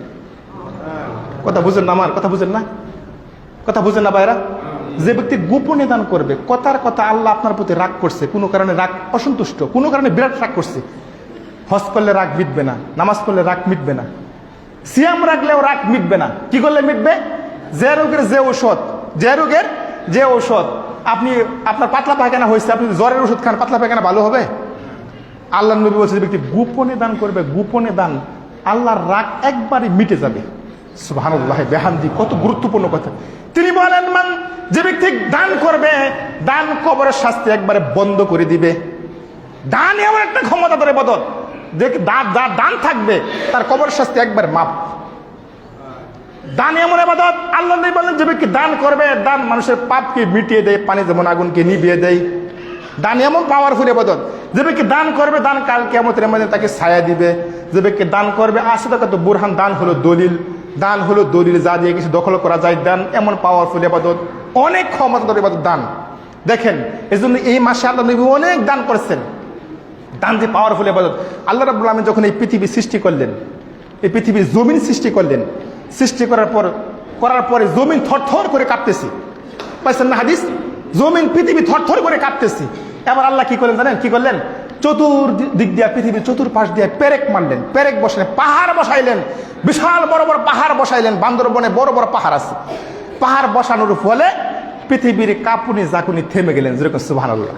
S2: কথা বুঝেন না? আমার কথা বুঝেন না? কথা বুঝেন না ভাইরা? যে ব্যক্তি গোপনে দান করবে, কথার কথা আল্লাহ আপনার প্রতি রাগ করছে, কোনো কারণে রাগ অসন্তুষ্ট, কোনো কারণে বিরাট রাগ করছে। হজ করলে রাগ মিটবে না, নামাজ পড়লে রাগ মিটবে না, সিয়াম রাখলেও রাগ মিটবে না। কি করলে মিটবে? যে রোগের যে ঔষধ, যে রোগের যে ঔষধ। আপনি আপনার পাতলা পায়খানা হয়েছে, আপনি জ্বরের ওষুধ খান, পাতলা পায়খানা ভালো হবে? আল্লাহ নবী বলছে যে ব্যক্তি গোপনে দান করবে, গোপনে দান আল্লাহর রাগ একবারে মিটে যাবে। সুবহানাল্লাহ বিহামদি। কত গুরুত্বপূর্ণ কথা তিনি বলেন। মান যে ব্যক্তি দান করবে, দান কবরের শাস্তি একবারে বন্ধ করে দিবে। দান এমন একটা ক্ষমতা ধরে ইবাদত, যে দান থাকবে তার কবরের শাস্তি একবার মাপ। দান এমন ইবাদত, আল্লাহ নবী বলেন যে ব্যক্তি দান করবে, দান মানুষের পাপকে মিটিয়ে দেয়, পানি যেমন আগুনকে নিভিয়ে দেয়। দান এমন পাওয়ারফুল ইবাদত, যে ব্যক্তি দান করবে, দান কাল কিয়ামতের মধ্যে তাকে ছায়া দিবে। যে ব্যক্তি দান করবে, আসলে কত বুরহান, দান হলো দলিল। দান হলো দলিল, যা দিয়ে কিছু দখল করা যায়। দান এমন পাওয়ারফুল ইবাদত, অনেক ক্ষমতাধর ইবাদত দান। দেখেন এই জন্য এই মাসে আল্লাহ নবী অনেক দান করেছেন। দান যে পাওয়ারফুল ইবাদত। আল্লাহ রাব্বুল আলামিন যখন এই পৃথিবী সৃষ্টি করলেন, এই পৃথিবীর জমিন সৃষ্টি করলেন, সৃষ্টি করার পরে জমিন থরথর করে কাঁপতেছে। পাইছেন না হাদিস? জমিন পৃথিবী থরথর করে কাঁপতেছে। এবার আল্লাহ কি করলেন জানেন? কি করলেন? চতুর্দিক দিয়া পৃথিবীর চতুর্পাশ দিয়ে পেরেক মারলেন, পেরেক বসালেন, পাহাড় বসাইলেন, বিশাল বড় বড় পাহাড় বসাইলেন। বান্দরবনে বড় বড় পাহাড় আছে। পাহাড় বসানোর ফলে পৃথিবীর কাঁপুনি জাকুনি থেমে গেলেন। যেরকম সুবহানাল্লাহ।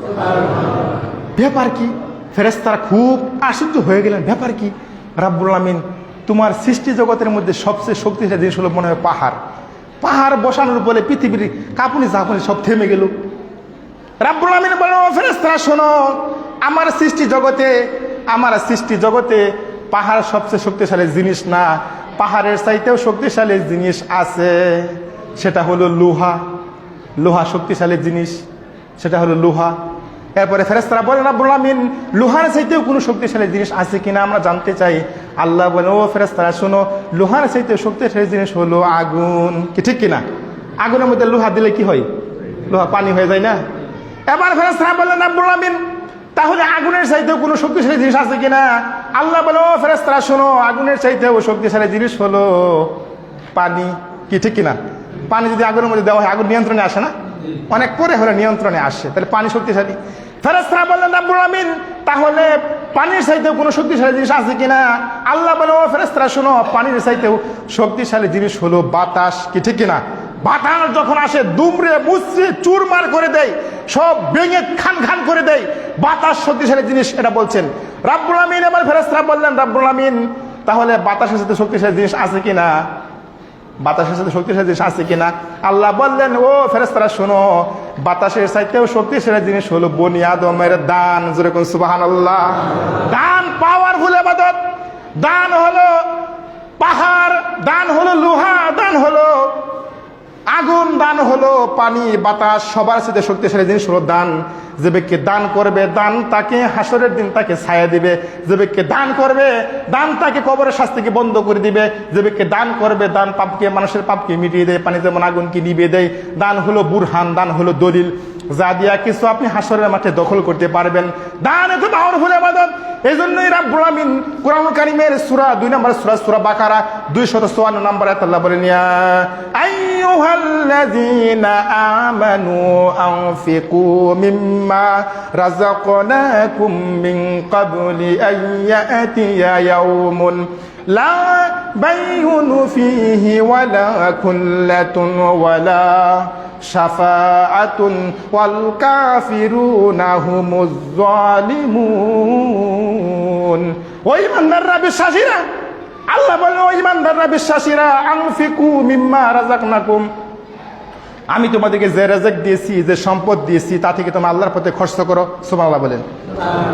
S2: ব্যাপার কি? ফেরেশতারা খুব আশ্চর্য হয়ে গেলেন। ব্যাপার কি? রাব্বুল আলামিন তোমার সৃষ্টি জগতের মধ্যে সবচেয়ে শক্তিশালী জিনিস হলো মনে হয় পাহাড়। পাহাড় বসানোর ফলে পৃথিবীর কাঁপুনি জাকুনি সব থেমে গেল। রাব্বুল আলামিন বলেন, ও ফেরেশতারা শোনো, আমার সৃষ্টি জগতে পাহাড় সবচেয়ে শক্তিশালী জিনিস না, পাহাড়ের চাইতেও শক্তিশালী জিনিস আছে। সেটা হলো লোহা। লোহা শক্তিশালী জিনিস, সেটা হলো লোহা। এরপরে ফেরেশতারা বলেন, রাব্বুল আলামিন লোহার চাইতেও কোনো শক্তিশালী জিনিস আছে কিনা আমরা জানতে চাই। আল্লাহ বলেন, ও ফেরেশতারা শোনো, লোহার চাইতেও শক্তিশালী জিনিস হলো আগুন। কি ঠিক কিনা? আগুনের মধ্যে লোহা দিলে কি হয়? লোহা পানি হয়ে যায় না? এবার ফেরেশতারা বললেন, রাব্বুল আলামিন তাহলে আগুনের চাইতেও কোনো শক্তিশালী জিনিস আছে কিনা? আল্লাহ বলে, ও ফেরেশতারা শোনো, আগুনের চাইতেও শক্তিশালী জিনিস হলো পানি। কি ঠিক কিনা? পানি যদি আগুনের মধ্যে দেওয়া হয়, আগুন নিয়ন্ত্রণে আসে না? অনেক পরে হলে নিয়ন্ত্রণে আসে। তাহলে পানি শক্তিশালী। ফেরেশতারা বললেন, রাব্বুল আলামিন তাহলে পানির চাইতেও কোনো শক্তিশালী জিনিস আছে কিনা? আল্লাহ বলে, ও ফেরেশতারা শোনো, পানির চাইতেও শক্তিশালী জিনিস হলো বাতাস। কি ঠিক কিনা? বাতাস যখন আসে দুমড়ে মুচড়ে চুরমার করে দেয়, সব ভেঙে খান খান করে দেয়। বাতাস শক্তিশালী জিনিস, এটা বলছেন রাব্বুল আলামিন। এবার ফেরেশতারা বললেন, রাব্বুল আলামিন তাহলে বাতাসের সাথে শক্তিশালী জিনিস আছে কিনা? বাতাসের সাথে শক্তিশালী জিনিস আছে কিনা? আল্লাহ বললেন, ও ফেরেশতারা শোনো, বাতাসের চাইতেও শক্তিশালী জিনিস হলো বনি আদমের দান। যেরকম সুবহানাল্লাহ। দান পাওয়ারফুল ইবাদত। দান হলো পাহাড়, দান হলো লোহা, দান হলো আগুন, দান হলো পানি, বাতাস। সবার সাথে শক্তিশালী জিনিস হলো দান। যে ব্যক্তি দান করবে, দান তাকে হাসরের দিন তাকে ছায়া দিবে। যে ব্যক্তি দান করবে, দান তাকে কবরের শাস্তিকে বন্ধ করে দিবে। যে ব্যক্তি দান করবে, দান পাপকে, মানুষের পাপকে মিটিয়ে দেয়, পানি যেমন আগুনকে নিভিয়ে দেয়। দান হলো বুরহান, দান হলো দলিল, যা দিয়া কিছু আপনি হাসরের মাঠে দখল করতে পারবেন। দান এত পাওয়ারফুল ইবাদত। এই জন্যই রাব্বুল আলামিন কুরআনুল কারীমের সূরা 2 নম্বর সূরা বাকারা 254 নম্বর আয়াত আল্লাহ বলেন, ইয়া আইয়ুহাল্লাযীনা আমানু আনফিকু মিম্মা রাযাকনাকুম মিন ক্বাবলি আন ইয়াতিয়া ইয়াউমুন লা বাইউন ফীহি ওয়ালা কুল্লাতুন ওয়ালা শাফাআতুন ওয়াল কাফিরুনা হুমুজ জালিমুন। ওই ইমানদাররা, বিশ্বাসীরা, আল্লাহ বলেন, ওই ইমানদাররা, বিশ্বাসীরা, আনফিকু মিম্মা রাযাকনাকুম, আমি তোমাদেরকে যে রিজিক দিয়েছি, যে সম্পদ দিয়েছি, তা থেকে তোমরা আল্লাহর পথে খরচ করো। সুবহানাল্লাহ বলেন।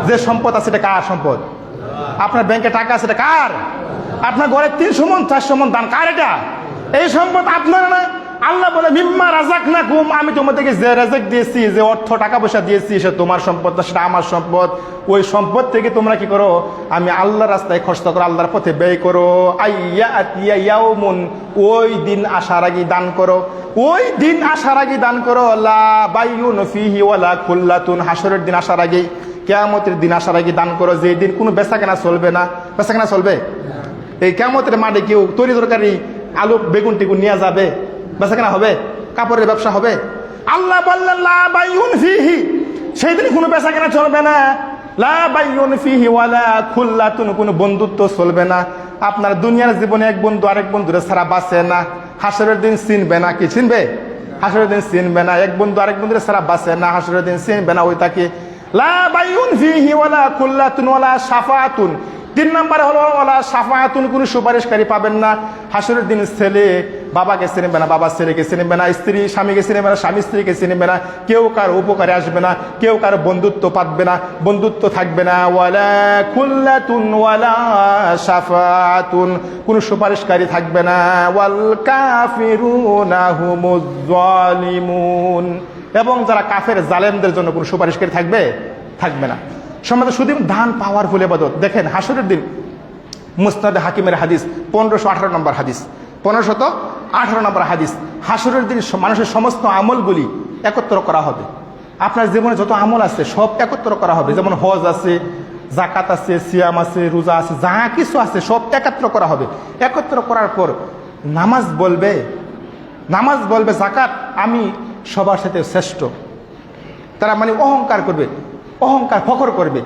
S2: যে সম্পদ আছে এটা কার সম্পদ? আপনার ব্যাংকে টাকা আছে এটা কার? আপনার ঘরে 300 মণ 400 মণ দান কার? এটা এই সম্পদ আপনার না। আল্লাহ বলে, মিম্মা রাযাকনাকুম, আমি তোমাদেরকে যে রিজিক দিয়েছি, যে অর্থ টাকা পয়সা দিয়েছি, সেটা তোমার সম্পদ না, সেটা আমার সম্পদ। ওই সম্পদ থেকে তোমরা কি করো? আমি আল্লাহর রাস্তায় খরচ করো, আল্লাহর পথে ব্যয় করো। আইয়াতিয়া ইয়াউমুন, ওই দিন আসার আগে দান করো, ওই দিন আসার আগে দান করো। লা বাইউন ফীহি ওয়ালা খুল্লাতুন, হাসরের দিন আসার আগে, কিয়ামতের দিন আসার আগে দান করো, যে দিন কোনো বেচাকেনা চলবে না। বেচাকেনা চলবে? এই কিয়ামতের মাঠে কেউ তরি তরকারি আলু বেগুন টেগুন নিয়ে যাবে? বেচাকেনা হবে? কাপড়ের ব্যবসা হবে? আল্লাহ বললেন, লা বাইউন ফীহি, সেই দিন কোনো বেচাকেনা চলবে না। লা বাইউন ফীহি ওয়ালা খুল্লাতুন, কোনো বন্ধুত্ব চলবে না। আপনার দুনিয়ার জীবনে এক বন্ধু আরেক বন্ধুরে ছাড়া বাঁচে না। হাসরের দিন চিনবে না। কি চিনবে? হাসরের দিন চিনবে না। এক বন্ধু আরেক বন্ধুরে ছাড়া বাঁচে না, হাসরের দিন চিনবে না ওই তাকে। লা বাইউন ফীহি ওয়ালা খুল্লাতুন ওয়ালা শাফাআতুন। 3 নম্বরে হলো ওয়ালা শাফাআতুন, কোনো সুপারিশকারী পাবেন না। হাসরের দিন ছেলে বাবাকে চিনবে না, বাবা ছেলেকে চিনবে না, স্ত্রী স্বামীকে চিনবে না, স্বামী স্ত্রীকে চিনবে না, কেউ কার উপকারে আসবে না, কেউ কার বন্ধুত্ব পাতবে না, বন্ধুত্ব থাকবে না। ওয়ালা খুল্লাতুন ওয়ালা শাফাআতুন, কোনো সুপারিশকারী থাকবে না। ওয়াল কাফিরুনা হুমুজ জালিমুন, এবং যারা কাফের জালেমদের জন্য কোনো সুপারিশকারী থাকবে? থাকবে না। সম্মানিত শুধু দান পাওয়ারফুল ইবাদত। দেখেন হাসরের দিন মুসনাদে হাকিমের হাদিস 1518 নম্বর হাদিস, 1518 নম্বর হাদিস। হাসরের দিন মানুষের সমস্ত আমলগুলি একত্র করা হবে। আপনার জীবনে যত আমল আছে সব একত্র করা হবে, যেমন হজ আছে, জাকাত আছে, সিয়াম আছে, রোজা আছে, যা কিছু আছে সব একত্র করা হবে। একত্র করার পর নামাজ বলবে জাকাত আমি সবার সাথে শ্রেষ্ঠ। তারা মানে অহংকার করবে, ফখর করবে।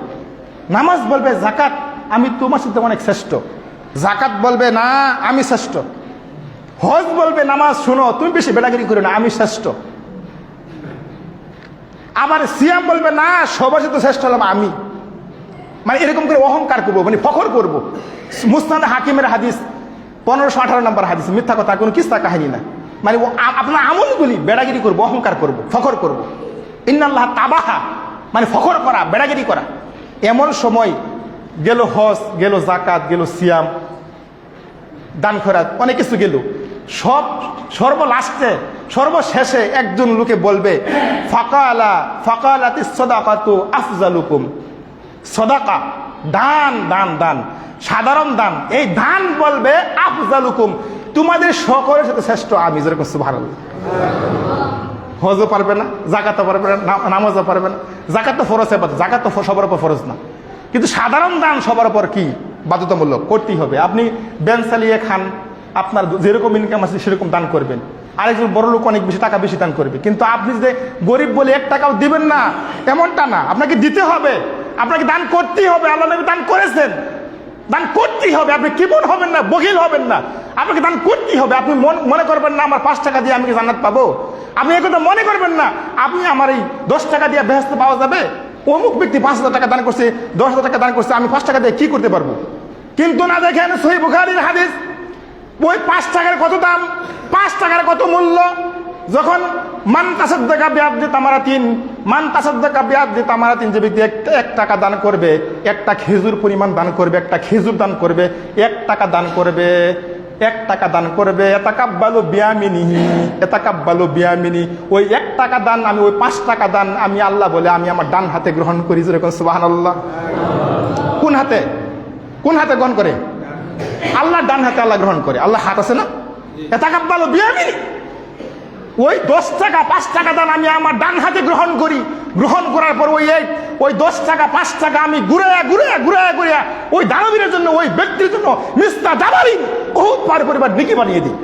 S2: নামাজ বলবে জাকাত আমি তোমার সাথে অনেক শ্রেষ্ঠ। জাকাত বলবে না আমি শ্রেষ্ঠ। হজ বলবে নামাজ শুনো তুমি বেশি বেড়াগিরি করো না আমি শ্রেষ্ঠ। আবার সিয়াম বলবে না সবার সাথে শ্রেষ্ঠ হলাম আমি। মানে এরকম করে অহংকার করবো, মানে ফখর করবো। মুসনাদ হাকিমের হাদিস 1518 নম্বর হাদিস, মিথ্যা কথা, কোনো কিস্তা কাহিনী না। মানে আপনার আমলগুলি বেড়াগিরি করবো, অহংকার করবো, ফখর করবো। ইন্নাল্লাহ তাবাহা মানে ফখর করা, বেড়াগিরি করা। এমন সময় গেল হজ, গেল জাকাত, গেল সিয়াম, দান খয়রাত, অনেক কিছু গেল। সর্বশেষে একজন লোকে বলবে ফাকালাতিস সাদাকাতু আফজালুকুম, সাদাকা দান, সাধারণ দান, এই দান বলবে আফজালুকুম তোমাদের সকলের সাথে শ্রেষ্ঠ আমি। যেরকম সুবহানাল্লাহ। হজও পারবে না, জাকাতও পারবে না, নামাজও পারবে না। জাকাত তো ফরজ, জাকাত তো সবার উপর ফরজ না, কিন্তু সাধারণ দান সবার উপর কি বাধ্যতামূলক, করতেই হবে। আপনি ব্যাংক চালিয়ে খান, আপনার যেরকম ইনকাম আছে সেরকম দান করবেন। আরেকজন বড় লোক অনেক বেশি টাকা বেশি দান করবে, কিন্তু আপনি যে গরিব বলে 1 টাকাও দিবেন না এমনটা না, আপনাকে দিতে হবে, আপনাকে দান করতেই হবে। আল্লাহ নবী দান করেছেন, দান করতেই হবে। আপনি কিবুন হবেন না, বখিল হবেন না, আপনাকে দান করতেই হবে। আপনি মনে করবেন না আমার 5 টাকা দিয়ে আমি কি জান্নাত পাবো, আপনি এই কথা মনে করবেন না। আপনি আমার এই 10 টাকা দিয়ে বেহেশত পাওয়া যাবে, অমুক ব্যক্তি 5,000 টাকা দান করছে, 10,000 টাকা দান করছে, আমি 5 টাকা দিয়ে কি করতে পারবো। কিন্তু না দেখেন সহিহ বুখারীর হাদিস, ওই 5 টাকার কত দাম, 5 টাকার কত মূল্য। যখন মান তাসাদ্দাকা বিআদদি তামারাতিন, যে ব্যক্তি 1 টাকা দান করবে, 1টা খেজুর পরিমাণ দান করবে, 1টা খেজুর দান করবে, 1 টাকা দান করবে, 1 টাকা দান করবে, এতাকাব্বালু বিয়ামিনি, ওই 1 টাকা দান আমি, ওই 5 টাকা দান আমি আল্লাহ বলে আমি আমার ডান হাতে গ্রহণ করি। যেরকম সুবহানাল্লাহ। কোন হাতে গ্রহণ করে? আল্লাহ ডান হাতে আল্লাহ গ্রহণ করে। আল্লাহ হাত আছে না? এতাকাব্বালু বিয়ামিনি, ওই 10 টাকা 5 টাকা দান আমি আমার ডান হাতে গ্রহণ করি। গ্রহণ করার পর ওই 10 টাকা 5 টাকা আমি ঘুরে ওই দানবীরের জন্য, ওই ব্যক্তির জন্য মিস্তা জাবালিন উহুদ পাহাড় পরিবার নেকি বানিয়ে দিই।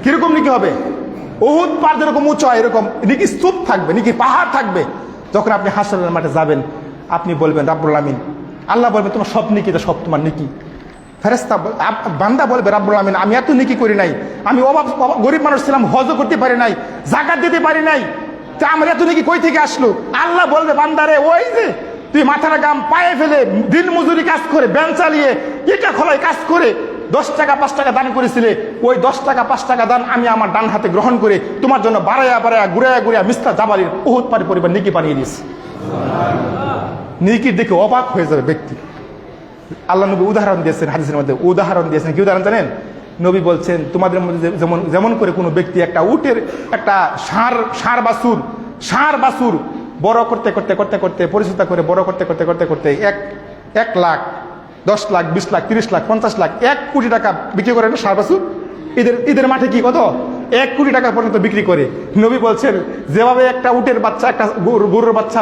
S2: কিরকম নেকি হবে? উহুদ পাহাড় যেরকম উঁচু হয় এরকম নেকি স্তূপ থাকবে, নেকি পাহাড় থাকবে। যখন আপনি হাসরের মাঠে যাবেন, আপনি বলবেন রাব্বুল আমিন, আল্লাহ বলবে তোমার সব নেকি, সব তোমার নেকি। ফেরেশতা বান্দা বলবে রাব্বুল আমিন আমি এত নেকি করি নাই, আমি গরিব মানুষ ছিলাম, হজও করতে পারি নাই, যাকাত দিতে পারি নাই, তা আমার এত নেকি কই থেকে আসলো? আল্লাহ বলবে বান্দারে ওই যে তুই মাথার গাম পায়ে ফেলে দিন মজুরি কাজ করে, ব্যান চালিয়ে, ইটা খোলায় কাজ করে 10 টাকা 5 টাকা দান করেছিলে, ওই 10 টাকা 5 টাকা দান আমি আমার ডান হাতে গ্রহণ করে তোমার জন্য বাড়াইয়া ঘুরাইয়া মিস্তা জাবালির উহুদ পাহাড় পরিবার নেকি বানিয়ে দিয়েছি। নেকি দেখে অবাক হয়ে যাবে ব্যক্তি। আল্লাহ নবী উদাহরণ দিয়েছেন, হাদিসের মধ্যে উদাহরণ দিয়েছেন। কি উদাহরণ জানেন? নবী বলছেন তোমাদের মধ্যে যেমন করে কোনো ব্যক্তি একটা উটের একটা ষাঁড় বাছুর বড় করতে পরিচর্যা করে বড় করতে 1 লাখ 10 লাখ 20 লাখ 30 লাখ 50 লাখ 1 কোটি টাকা বিক্রি করে না ষাঁড় বাছুর। ঈদের মাঠে কি কত 1 কোটি টাকা পর্যন্ত বিক্রি করে। নবী বলছেন যেভাবে একটা উটের বাচ্চা, একটা গরুর বাচ্চা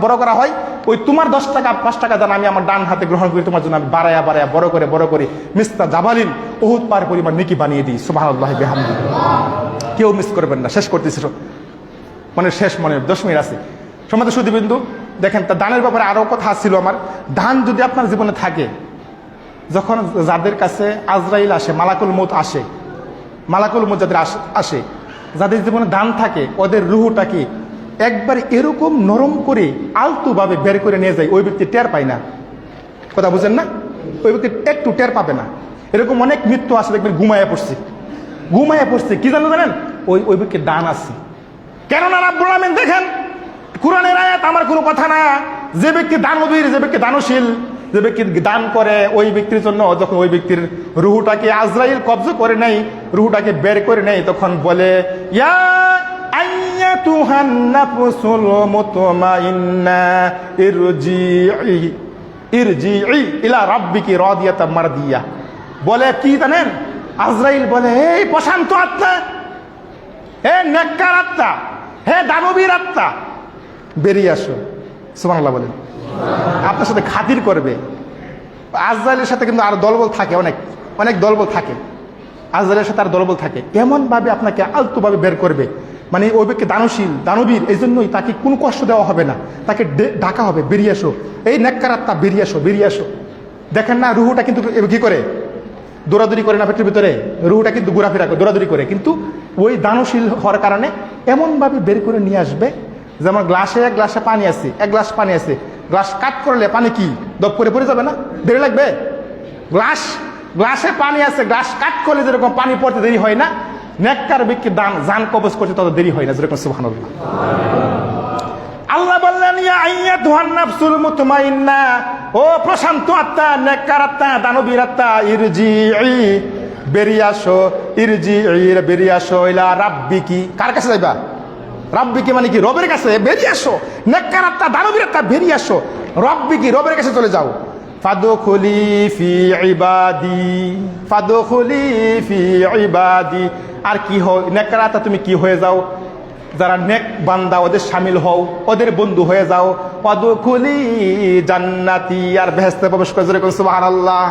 S2: বড় করা হয়, ওই তোমার 10 টাকা 5 টাকা দান আমি আমার ডান হাতে গ্রহণ করি, তোমার জন্য আমি বাড়াইয়া বড় করে মিস্তা জাবালিন উহুদ পাহাড় পরিমাণ নেকি বানিয়ে দিই। সুবহানাল্লাহি বিহামদিহি। কেউ মিস করবেন না। শেষ করতেছি, শেষ 10 মিনিট আছে। সম্মানিত সুধীবৃন্দু, দেখেন তা দানের ব্যাপারে আরো কথা ছিল আমার। দান যদি আপনার জীবনে থাকে, যখন যাদের কাছে আজরাইল আসে, মালাকুল মউত যাদের আসে, যাদের জীবনে দান থাকে, ওদের রুহটাকে একবার এরকম নরম করে আলতুভাবে বের করে নিয়ে যায়, ওই ব্যক্তি টের পায় না। কথা বুঝেন না? ওই ব্যক্তি একটু টের পাবে না। এরকম অনেক মৃত্যু আছে, দেখবেন ঘুমাইয়া পড়ছে। কি জানেন? ওই ব্যক্তির দান আছে। কেননা রাব্বুল আমিন দেখেন কুরআনের আয়াত আমার কোনো কথা না। যে ব্যক্তি দানবীর, যে ব্যক্তি দানশীল, যে ব্যক্তি দান করে, ওই ব্যক্তির জন্য যখন ওই ব্যক্তির রুহটাকে আজরাইল কবজা করে নেয়, রুহটাকে বের করে নেয়, তখন বলে ইয়া আইয়াতুহান নাফসুল মুতমাইন্না ইরজিই ইলা রাব্বিকি রাদিয়াতাম মারদিয়া। বলে কি জানেন? আজরাইল বলে, এই প্রশান্ত আত্মা, হে নেককার আত্মা, হে দানবীর আত্মা, বেরিয়ে আসো। সুবহানাল্লাহ বলেন। আপনার সাথে খাতির করবে। আজরাইলের সাথে কিন্তু আর দলবল থাকে, অনেক অনেক দলবল থাকে। আজরাইলের সাথে আর দলবল থাকে, এমন ভাবে আপনাকে আলতোভাবে বের করবে, মানে ওই ব্যক্তি দানশীল, দানবীর, এই জন্যই তাকে কোনো কষ্ট দেওয়া হবে না, তাকে ডাকা হবে, বেরিয়ে আসো, এই নেককার আত্মা বেরিয়ে আসো, বেরিয়ে আসো। দেখেন না, রুহুটা কিন্তু কি করে? দৌড়াদৌড়ি করে না পেটের ভিতরে, রুহুটা কিন্তু ঘোরাফেরা করে, দৌড়াদৌড়ি করে, কিন্তু ওই দানশীল হওয়ার কারণে এমনভাবে বের করে নিয়ে আসবে। যেমন এক গ্লাসে পানি আছে, এক গ্লাস পানি আছে, গ্লাস কাট করলে পানি কি দপ করে পড়ে যাবে না? দেরি লাগবে? গ্লাসে পানি আছে, গ্লাস কাট করলে যেরকম পানি পড়তে দেরি হয় না, নেককার ব্যক্তি জান কবজ করতে তত দেরি হয় না, যেরকম সুবহানাল্লাহ। আল্লাহ বললেন, ইয়া আইয়াতুহান নাফসুল মুতমাইন্না, ও প্রশান্ত আত্মা, নেককার আত্মা, দানবীর আত্মা, ইরজিই, বেরিয়ে আসো, ইরজিই, বেরিয়ে আসো, ইলা রাব্বিকি, কার কাছে যাইবা? রাব্বিকি মানে কি? রবের কাছে বেরিয়ে আসো। নেককার আত্মা, দানবীর আত্মা, বেরিয়ে আসো, রাব্বিকি, রবের কাছে চলে যাও। ফাদখুলি ফি ইবাদি, ফাদখুলি ফি ইবাদি। আর কি হয়? নেককার আত্মা তুমি কি হয়ে যাও? যারা নেক বান্দা, ওদের শামিল হও, ওদের বন্ধু হয়ে যাও। ফাদখুলি জান্নাতি, আর বেহেশতে প্রবেশ করে, যেরকম সুবহানাল্লাহ।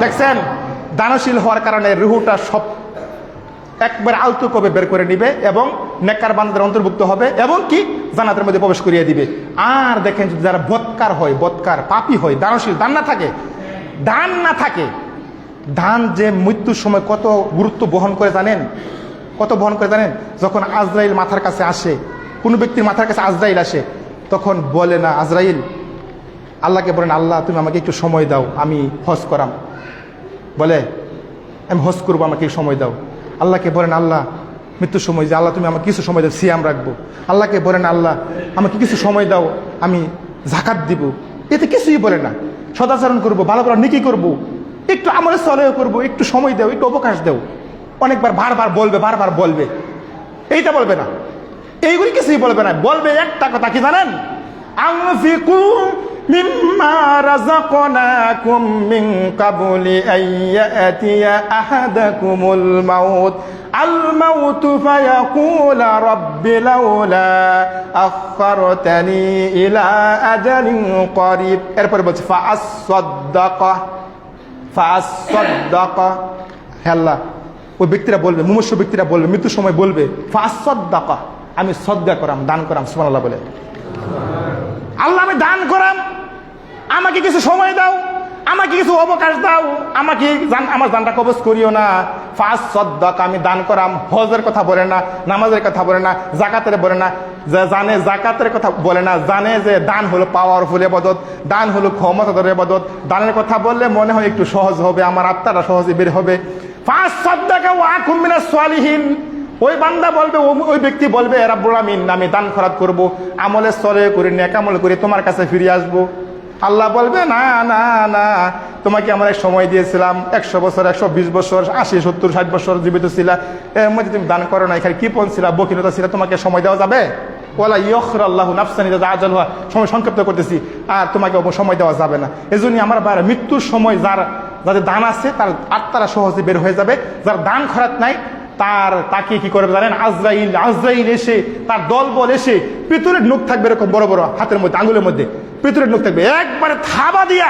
S2: দেখছেন, দানশীল হওয়ার কারণে রুহুটা সব একবার আলতু কবে বের করে নিবে এবং নেককার বান্দাদের অন্তর্ভুক্ত হবে এবং কি জান্নাতের মধ্যে প্রবেশ করিয়ে দিবে। আর দেখেন, যদি যারা বদকার হয়, বদকার পাপী হয়, দানশীল, দান না থাকে, দান যে মৃত্যুর সময় কত গুরুত্ব বহন করে জানেন? কত বহন করে জানেন? যখন আজরাইল মাথার কাছে আসে, কোনো ব্যক্তির মাথার কাছে আজরাইল আসে, তখন বলে না আজরাইল, আল্লাহকে বলেন, আল্লাহ তুমি আমাকে একটু সময় দাও, আমি হজ করাম। বলে, আমি হজ করবো, আমাকে সময় দাও। আল্লাহকে বলেন, আল্লাহ মৃত্যুর সময় যে, আল্লাহ তুমি আমাকে কিছু সময় দাও, সিয়াম রাখবো। আল্লাহকে বলেন, আল্লাহ আমাকে কিছু সময় দাও, আমি যাকাত দিব। এতে কিছুই বলে না। সদাচরণ করবো, ভালো ভালো নেকি করবো, একটু আমলে সলেও করবো, একটু সময় দাও, একটু অবকাশ দাও। অনেকবার বারবার বলবে, এইটা বলবে না, এইগুলি কিছুই বলবে না। বলবে একটা কথা, কি জানেন? আনফিকু মিম্মা রাযাকনাকুম মিন ক্বাবলি আইয়াতিয়া আহাদাকুমুল মাউত ফায়াকুলা রাব্বি লাউলা আখখারতানি ইলা আজালিন করিব। এরপরে বলছে ফাআসসাদ্দাকা। হে আল্লাহ, ওই ব্যক্তিরা বলবে, মুমূর্ষ ব্যক্তিরা বলবে, মৃত্যুর সময় বলবে, ফাআসসাদ্দাকা, আমি সদকা করাম, দান করাম। সুবহানাল্লাহ বলে, আল্লাহ আমি দান করাম, আমাকে কিছু সময় দাও, আমাকে কিছু অবকাশ দাও, আমাকে আমার দানটা কবজ করিও না। ফাআসসাদ্দাকা, আমি দান করাম। হজের কথা বলে না, নামাজের কথা বলে না, জাকাতের বলে না, জানে জাকাতের কথা বলে না, জানে যে দান হলো পাওয়ারফুল ইবাদত, দান হলো ক্ষমতাধর ইবাদত। দানের কথা বললে মনে হয় একটু সহজ হবে, আমার আত্মাটা সহজে বের হবে। ফাআসসাদ্দাকা ওয়া আকুম মিনাস সালিহিন, ওই বান্দা বলবে, ওই ব্যক্তি বলবে, রাব্বুল আমিন, আমি দান খয়রাত করব, আমলে সলে করে, নেক আমল করে তোমার কাছে ফিরে আসবো। আল্লাহ বলবে, না না না, তোমাকে আমরা সময় দিয়েছিলাম 100 বছর, 120 বছর, 80, 70, 60 বছর জীবিত ছিলা, এর মধ্যে তুমি দান করো না, এখানে কৃপণ ছিলা, বকিলতা ছিলা, তোমাকে সময় দেওয়া যাবে? ওয়ালা ইউখিরুল্লাহু নাফসান ইযা আজালুহা, সময় সংক্ষিপ্ত করতেছি, আর তোমাকে সময় দেওয়া যাবে না। এজন্য আমার বাইরে মৃত্যুর সময় যাদের দান আছে, তার আত্মারা সহজে বের হয়ে যাবে। যার দান খয়রাত নাই, তাকে কি করবে জানেন? আজরাইল এসে, তার দলবল এসে, পিতলের নখ থাকবে এরকম বড় বড়, হাতের মধ্যে, আঙ্গুলের মধ্যে পিতলের নখ থাকবে, একবারে থাবা দিয়া,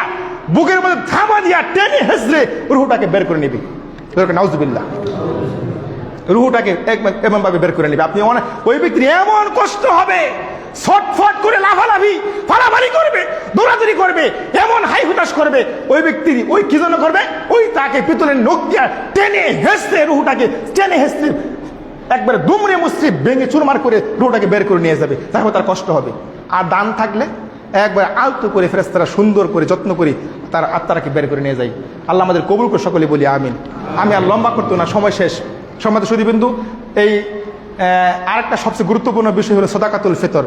S2: বুকের মধ্যে থাবা দিয়া টেনে হেসড়ে রুহুটাকে বের করে নিবি। নাউজুবিল্লাহ, রুহুটাকে এমন ভাবে বের করে নিবে, আপনি ওই ব্যক্তির এমন কষ্ট হবে, ছটফট করে লাফালাফি ফালাফালি করবে, দৌড়াদৌড়ি করবে, এমন হাই হুতাশ করবে, ওই ব্যক্তির ওই কি জন্য করবে, ওই তাকে পিতলের নখ দিয়া টেনে হেসড়ে, রুহুটাকে টেনে হেসড়ে একবারে দুমড়ে মুচড়ে ভেঙে চুরমার করে রুহুটাকে বের করে নিয়ে যাবে। তারপর তার কষ্ট হবে। আর দান থাকলে একবার আলতো করে ফেরেশতারা সুন্দর করে যত্ন করে তার আত্মারাকে বের করে নিয়ে যায়। আল্লাহ আমাদের কবুল করে সকলে বলি আমিন। আমি আর লম্বা করতো না, সময় শেষ। সম্মানিত সুধীবৃন্দু, এই আরেকটা সবচেয়ে গুরুত্বপূর্ণ বিষয় হলো সদাকাতুল ফিতর।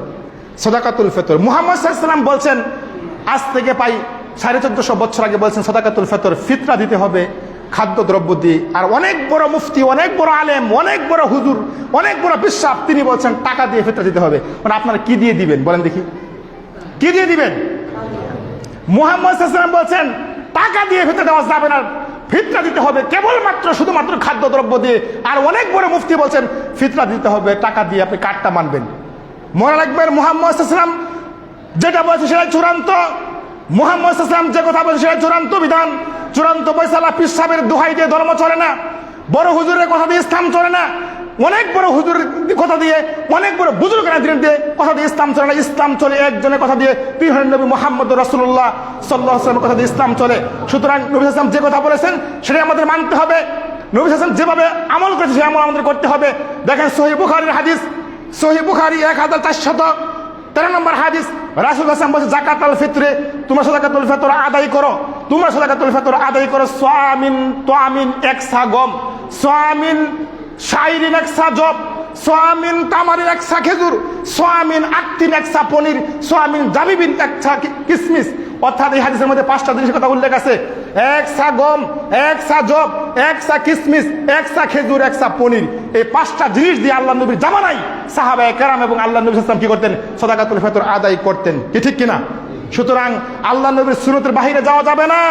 S2: সদাকাতুল ফিতর মুহাম্মদ সাল্লাল্লাহু আলাইহি ওয়াসাল্লাম বলছেন, আজ থেকে প্রায় 1450 বছর আগে বলছেন, সদাকাতুল ফিতর, ফিতরা দিতে হবে খাদ্য দ্রব্য দিয়ে। আর অনেক বড় মুফতি, অনেক বড় আলেম, অনেক বড় হুজুর, অনেক বড় বিশ্বাস, তিনি বলছেন টাকা দিয়ে ফিতরা দিতে হবে। মানে আপনারা কি দিয়ে দিবেন বলেন দেখি, কি দিয়ে দিবেন? মুহাম্মদ সাল্লাল্লাহু আলাইহি ওয়াসাল্লাম বলছেন টাকা দিয়ে ফিতরা দেওয়া যাবে না, ফিতরা দিতে হবে কেবলমাত্র শুধুমাত্র খাদ্যদ্রব্য দিয়ে। আর অনেক বড় মুফতি বলছেন ফিতরা দিতে হবে টাকা দিয়ে, আপনি কার্ডটা মানবেন। মনে রাখবেন মুহাম্মদ সাল্লাল্লাহু আলাইহি ওয়াসাল্লাম যেটা বলছে সেটাই চূড়ান্ত। মুহাম্মদ সাল্লাল্লাহু আলাইহি ওয়াসাল্লাম যে কথা বলছে সেটাই চূড়ান্ত বিধান, চূড়ান্ত ফয়সালা। পীর সাহেবের দোহাই দিয়ে ধর্ম চলে না, বড় হুজুরের কথা দিয়ে ইসলাম চলে না, অনেক বড় হুজুরের কথা দিয়ে, অনেক বড় বুজুর্গের দিয়ে কথা দিয়ে ইসলাম চলে না। ইসলাম চলে একজনের কথা দিয়ে, পীর নবী মুহাম্মদ রাসূলুল্লাহ সাল্লাল্লাহু আলাইহি ওয়াসাল্লামের কথা দিয়ে ইসলাম চলে। সুতরাং নবী সাল্লাল্লাহু আলাইহি ওয়াসাল্লাম যে কথা বলেছেন সেটাই আমাদের মানতে হবে। নবী সাল্লাল্লাহু আলাইহি ওয়াসাল্লাম যেভাবে আমল করেছে সেই আমল আমাদের করতে হবে। দেখেন সহিহ বুখারীর হাদিস, সহিহ বুখারী 1413 নম্বর হাদিস, রাসূল সাল্লাল্লাহু আলাইহি ওয়াসাল্লাম বলেছে যাকাতুল ফিতরে, তোমরা সাদাকাতুল ফিতর আদায় করো, তোমরা সাদাকাতুল ফিতর আদায় করো। সোয়ামিন তোয়ামিন এক সা গম, সোয়ামিন শাইরিন এক সা জব, সোয়ামিন তামারিন এক সা খেজুর, সোয়ামিন আক্তিন এক সা পনির, সোয়ামিন জাবিবিন এক সা কিসমিস। অর্থাৎ এই হাদিসের মধ্যে 5টা জিনিসের কথা উল্লেখ আছে। এক সা গম, এক সা জব, এক সা কিসমিস, এক সা খেজুর, এক সা পনির। এই 5টা জিনিস দিয়ে আল্লাহ নবীর জামানায় সাহাবায়ে কেরাম এবং আল্লাহ নবী সাল্লাল্লাহু আলাইহি ওয়াসাল্লাম কি করতেন? সাদাকাতুল ফিতর আদায় করতেন। কি ঠিক কিনা? সুতরাং আল্লাহ নবীর সুন্নতের বাহিরে যাওয়া যাবে না,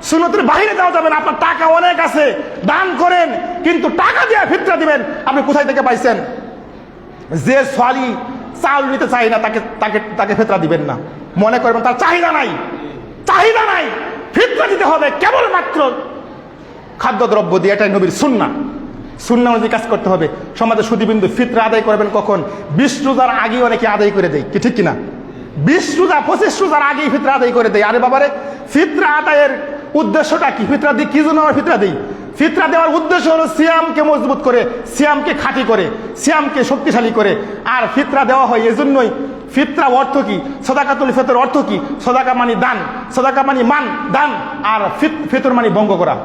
S2: সুন্নতের বাহিরে যাওয়া যাবে না। আপনার টাকা অনেক আছে, দান করেন, কিন্তু টাকা দিয়ে ফিতরা দিবেন আপনি কোথায় থেকে পাইছেন? যে সোয়ালি চাল নিতে চাই না তাকে তাকে তাকে ফিতরা দিবেন না। মনে করবেন তার চাহিদা নাই, চাহিদা নাই, ফিতরা দিতে হবে কেবলমাত্র খাদ্যদ্রব্য দিয়ে। এটাই নবীর সুন্নাহ, সুন্নাহ অনুযায়ী কাজ করতে হবে। সমাজে সুদীবিন্দু ফিতরা আদায় করবেন কখন? 20 রোজার আগে অনেকে আদায় করে দেয়। কি ঠিক কিনা? 20 রোজা 25 রোজার আগেই ফিতরা আদায় করে দেয়। আরে বাবারে, ফিতরা আদায়ের উদ্দেশ্যটা কি? ফিতরা দিই কি জন্য আমরা ফিতরা দিই? ফিতরা দেওয়ার উদ্দেশ্য হলো সিয়ামকে মজবুত করে, সিয়ামকে খাঁটি করে, সিয়ামকে শক্তিশালী করে। আর ফিতরা দেওয়া হয় এজন্যই। ফিতরা অর্থ কি? সাদাকাতুল ফিতর অর্থ কি? সাদাকা মানে দান, সাদাকা মানে মান দান, আর ফিতর মানে ভঙ্গ করা।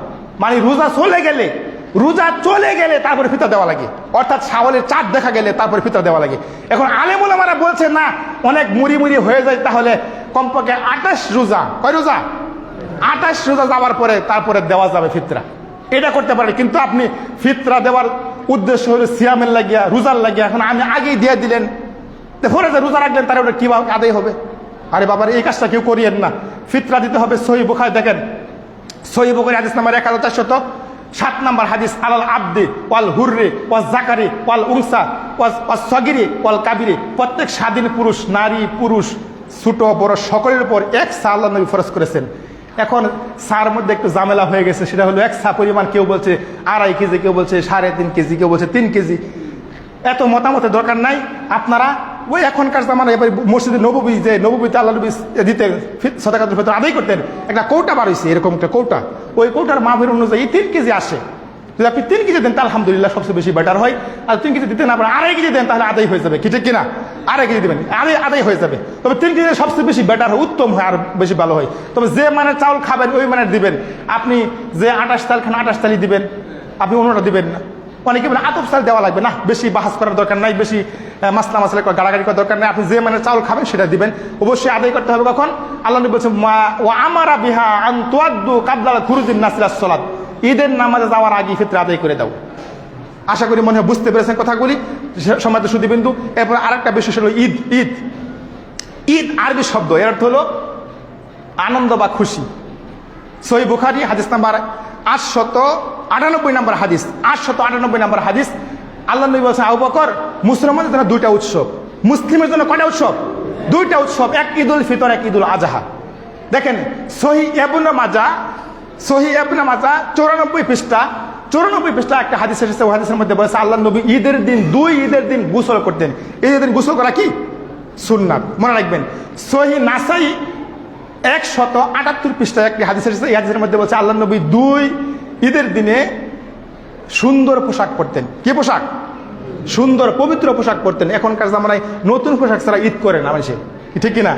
S2: মানে রোজা চলে গেলে তারপরে ফিতরা দেওয়া লাগে, অর্থাৎ শাওয়ালের চাঁদ দেখা গেলে তারপরে ফিতরা দেওয়া লাগে। এখন আলেম ওলামারা বলছে না, অনেক মুড়ি হয়ে যায়, তাহলে কমপক্ষে 28 রোজা, কয় রোজা? 28 রোজা যাওয়ার পরে তারপরে দেওয়া যাবে ফিতরা। এটা করতে পারে, কিন্তু আপনি ফিতরা দেওয়ার উদ্দেশ্য হলো সিয়ামের লাগিয়া, রোজার লাগিয়া। এখন আমি আগেই দিয়ে দিলেন, পরে যে রোজা রাখলেন তার ওটা কিভাবে আদায় হবে? আরে বাবার, এই কাজটা কেউ করিয়েন না। ফিতরা দিতে হবে। সহিহ বুখারী দেখেন, সহিহ বুখারী হাদিস নাম্বার 1407 নম্বর হাদিস, আলাল আবদি ওয়াল হুররি ওয়াল জাকারি ওয়াল উনসা ওয়াল সগিরি ওয়াল কাবিরি, প্রত্যেক স্বাধীন পুরুষ, নারী পুরুষ, ছোট বড় সকলের উপর এক সা আল্লাহ নবী ফরজ করেছেন। এখন সার মধ্যে একটু ঝামেলা হয়ে গেছে, সেটা হলো এক সা পরিমাণ। কেউ বলছে 2.5 কেজি, কেউ বলছে 3.5 কেজি, কেউ বলছে 3 কেজি। এত মতামতের দরকার নাই। আপনারা ওই এখনকার জামানায় এবার মসজিদে নববী, যে নববীতে আল্লাহ নবী দিতে সাদাকাতুল ফিতর আদায় করতেন, একটা কৌটা বার হয়েছে, এরকম একটা কৌটা। ওই কৌটার মাপের অনুযায়ী 3 কেজি আসে। যদি আপনি 3 কেজি দেন তা আলহামদুলিল্লাহ সবচেয়ে বেশি বেটার হয়। আর 3 কেজি দিতে না পারেন 2.5 কেজি দেন, তাহলে আদায় হয়ে যাবে। কি ঠিক কিনা? 2.5 কেজি দেবেন, আদায় হয়ে যাবে। তবে 3 কেজি সবচেয়ে বেশি বেটার হয়, উত্তম হয়, আর বেশি ভালো হয়। তবে যে মানের চাউল খাবেন ওই মানের দিবেন। আপনি যে 28 চাল খান 28 চালই দিবেন, আপনি অন্যটা দিবেন না। অনেকে বলে আতপ চাল দেওয়া লাগবে না, বেশি বাহাস করার দরকার নাই, বেশি মাসলা গাড়াগাড়ি করার দরকার নাই। আপনি যে মানের চাউল খাবেন সেটা দিবেন। অবশ্যই আদায় করতে হবে কখন? আল্লাহ নবী বলছেন ওয়া আমারা বিহা আন তুআদ্দু ক্বাবলা খুরুজিন নাস ইলাস সালাত, ঈদের নামাজে যাওয়ার আগে ফিতরা আদায় করে দাও। আশা করি মনে হয় বুঝতে পেরেছেন কথাগুলি সমাজে সুদীবিন্দু। এরপর আরেকটা বিষয় হলো ঈদ। ঈদ ঈদ আরবি শব্দ, এর অর্থ হলো আনন্দ বা খুশি। সহিহ বুখারী হাদিস নাম্বার 898 নম্বর হাদিস, 898 নম্বর হাদিস, আল্লাহ নবী বলেছেন আবু বকর, মুসলমানদের জন্য 2টা উৎসব। মুসলিমের জন্য কয়টা উৎসব? 2টা উৎসব, এক ঈদুল ফিতর, এক ঈদুল আজহা। দেখেন সহিহ ইবনে মাজাহ 94 পৃষ্ঠা, 94 পৃষ্ঠা একটা হাদিস এসেছে। ওই হাদিসের মধ্যে বলেছে আল্লাহ নবী ঈদের দিন, 2 ঈদের দিন গোসল করতেন। ঈদের দিন গোসল করা কি? সুন্নাত। মনে রাখবেন। সহিহ নাসাই 178 পৃষ্ঠা একটি হাদিস এসেছে। এই হাদিসের মধ্যে বলছে আল্লাহ নবী 2 ঈদের দিনে সুন্দর পোশাক পরতেন। কি পোশাক? সুন্দর পবিত্র পোশাক পরতেন। এখনকার জামানায় নতুন পোশাক ছাড়া ঈদ করে না মানুষে, ঠিক কিনা?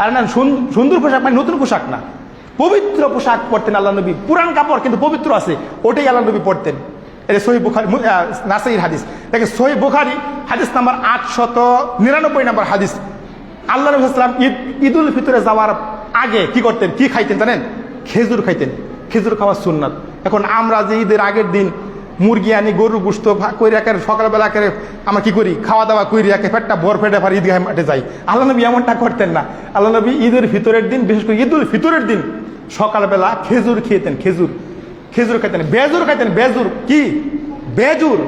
S2: আর না, সুন্দর পোশাক মানে নতুন পোশাক না, পবিত্র পোশাক পরতেন আল্লাহ নবী। পুরান কাপড় কিন্তু পবিত্র আছে, ওটাই আল্লাহ নবী পরতেন। এটা সহিহ বুখারী নাসাইর হাদিস। দেখেন সহিহ বুখারী হাদিস নাম্বার 899 নম্বর হাদিস, আল্লাহ নবী সাল্লাল্লাহু আলাইহি ওয়াসাল্লাম ঈদুল ফিতরে যাওয়ার আগে কি করতেন? কি খাইতেন জানেন? খেজুর খাইতেন। খেজুর খাওয়া সুন্নাত। এখন আমরা যে ঈদের আগের দিন মুরগি আনি, গরু গোশত কই রাখে, সকালবেলা করে আমরা কি করি? খাওয়া দাওয়া করি রাখে, পেটটা ভর পেটে ভার ঈদগাহে মাঠে যাই। আল্লাহ নবী এমনটা করতেন না। আল্লাহ নবী ঈদের ফিতরের দিন, বিশেষ করে ঈদুল ফিতরের দিন সকালবেলা খেজুর খেতেন। খেজুর খাইতেন, বেজুর খাইতেন। বেজুর কি? বেজুর।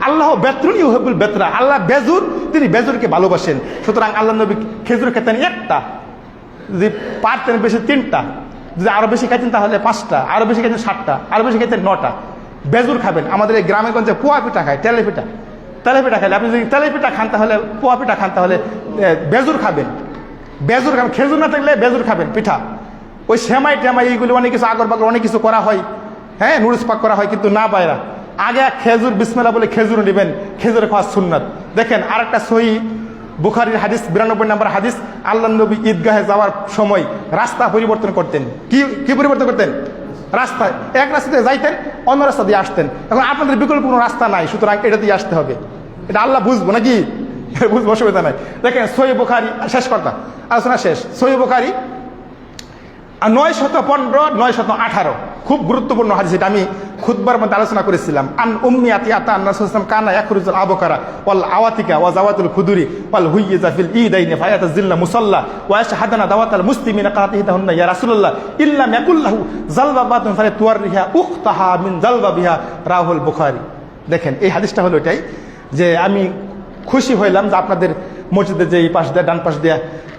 S2: আল্লাহ বেতরুন ইউহিব্বুল বেতরা, আল্লাহ বেজুর, তিনি বেজুরকে ভালোবাসেন। সুতরাং আল্লাহ নবী খেজুর খেতেন একটা, যদি পারতেন বেশি 3টা, যদি আরো বেশি খাইতেন তাহলে 5টা, আরো বেশি খাইতেন 7টা, আরো বেশি খাইতেন 9টা। বেজুর খাবেন। আমাদের এই গ্রামে গঞ্জে পোয়া পিঠা খায়, তেলে পিঠা। তেলে পিঠা খাইলে, আপনি যদি তেলে পিঠা খান তাহলে, পোয়া পিঠা খান তাহলে বেজুর খাবেন। বেজুর খাবেন, খেজুর না থাকলে বেজুর খাবেন পিঠা। ওই সেমাই টেমাই এইগুলো অনেক কিছু আগর বাগর অনেক কিছু করা হয়, হ্যাঁ, নুডলস পাক করা হয়, কিন্তু না বাইরা আগে খেজুর বিসমিল্লাহ বলে খেজুর নেবেন, খেজুরে খাওয়া সুন্নাত। দেখেন আরেকটা সহিহ বুখারীর হাদিস, 92 নম্বর হাদিস, আল্লাহ নবী ঈদগাহে যাওয়ার সময় রাস্তা পরিবর্তন করতেন। কি পরিবর্তন করতেন? রাস্তায় এক রাস্তা দিয়ে যাইতেন, অন্য রাস্তা দিয়ে আসতেন। এখন আপনাদের বিকল্প কোনো রাস্তা নাই, সুতরাং এটা দিয়ে আসতে হবে। এটা আল্লাহ বুঝবো নাকি? বুঝবো, অসুবিধা নাই। দেখেন সহিহ বুখারী, শেষ কথা, আলোচনা শেষ। সহিহ বুখারী 915, 918, খুব গুরুত্বপূর্ণ হাদিস। এটা আমি খুতবার মধ্যে আলোচনা করেছিলাম। আন উম্মি আতিয়াতা আন রাসূলুল্লাহ সাল্লাল্লাহু আলাইহি ওয়াসাল্লাম কানা ইয়াখরুজুল আবকারা ওয়াল আওয়াতিকা ওয়া যাওয়াতুল খুদুরি ওয়াল হুইয়্যিযা ফিল ঈদাইনি ফায়াতাজিল্লা মুসাল্লা ওয়া ইয়াশহাদানা দাওয়াতাল মুসলিমিনা কাতিহিতাহুন্না ইয়া রাসূলুল্লাহ ইল্লা ইয়াকুল্লাহু জালবাবাতুন ফাতুয়াররিহা উখতাহা মিন জালবাবিহা, রাহুল বুখারী। দেখেন এই হাদিসটা হলো এটাই যে আমি খুশি হইলাম যে আপনাদের মসজিদে যে এই পাশ দিয়ে ডান পাশ দিয়ে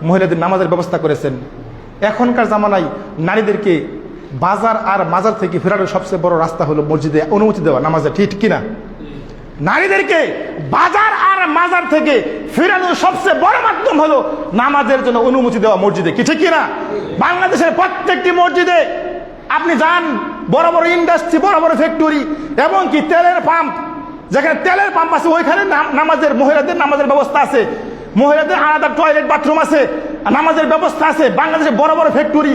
S2: মহিলাদের নামাজের ব্যবস্থা করেছেন। এখনকার জামানায় নারীদেরকে বাজার আর মাজার থেকে ফেরানোর সবচেয়ে বড় রাস্তা হলো মসজিদে অনুমতি দেওয়া নামাজে, ঠিক কিনা? নারীদেরকে বাজার আর মাজার থেকে ফেরানোর সবচেয়ে বড় মাধ্যম হলো নামাজের জন্য অনুমতি দেওয়া মসজিদে, কি ঠিক কিনা? বাংলাদেশের প্রত্যেকটি মসজিদে আপনি যান, বড় বড় ইন্ডাস্ট্রি, বড় বড় ফ্যাক্টরি, এবং কি তেলের পাম্প, যেখানে তেলের পাম্প আছে ওইখানে নামাজের, মহিলাদের নামাজের ব্যবস্থা আছে, মহিলাদের আলাদা টয়লেট বাথরুম আছে, নামাজের ব্যবস্থা আছে। বাংলাদেশে বড় বড় ফ্যাক্টরি,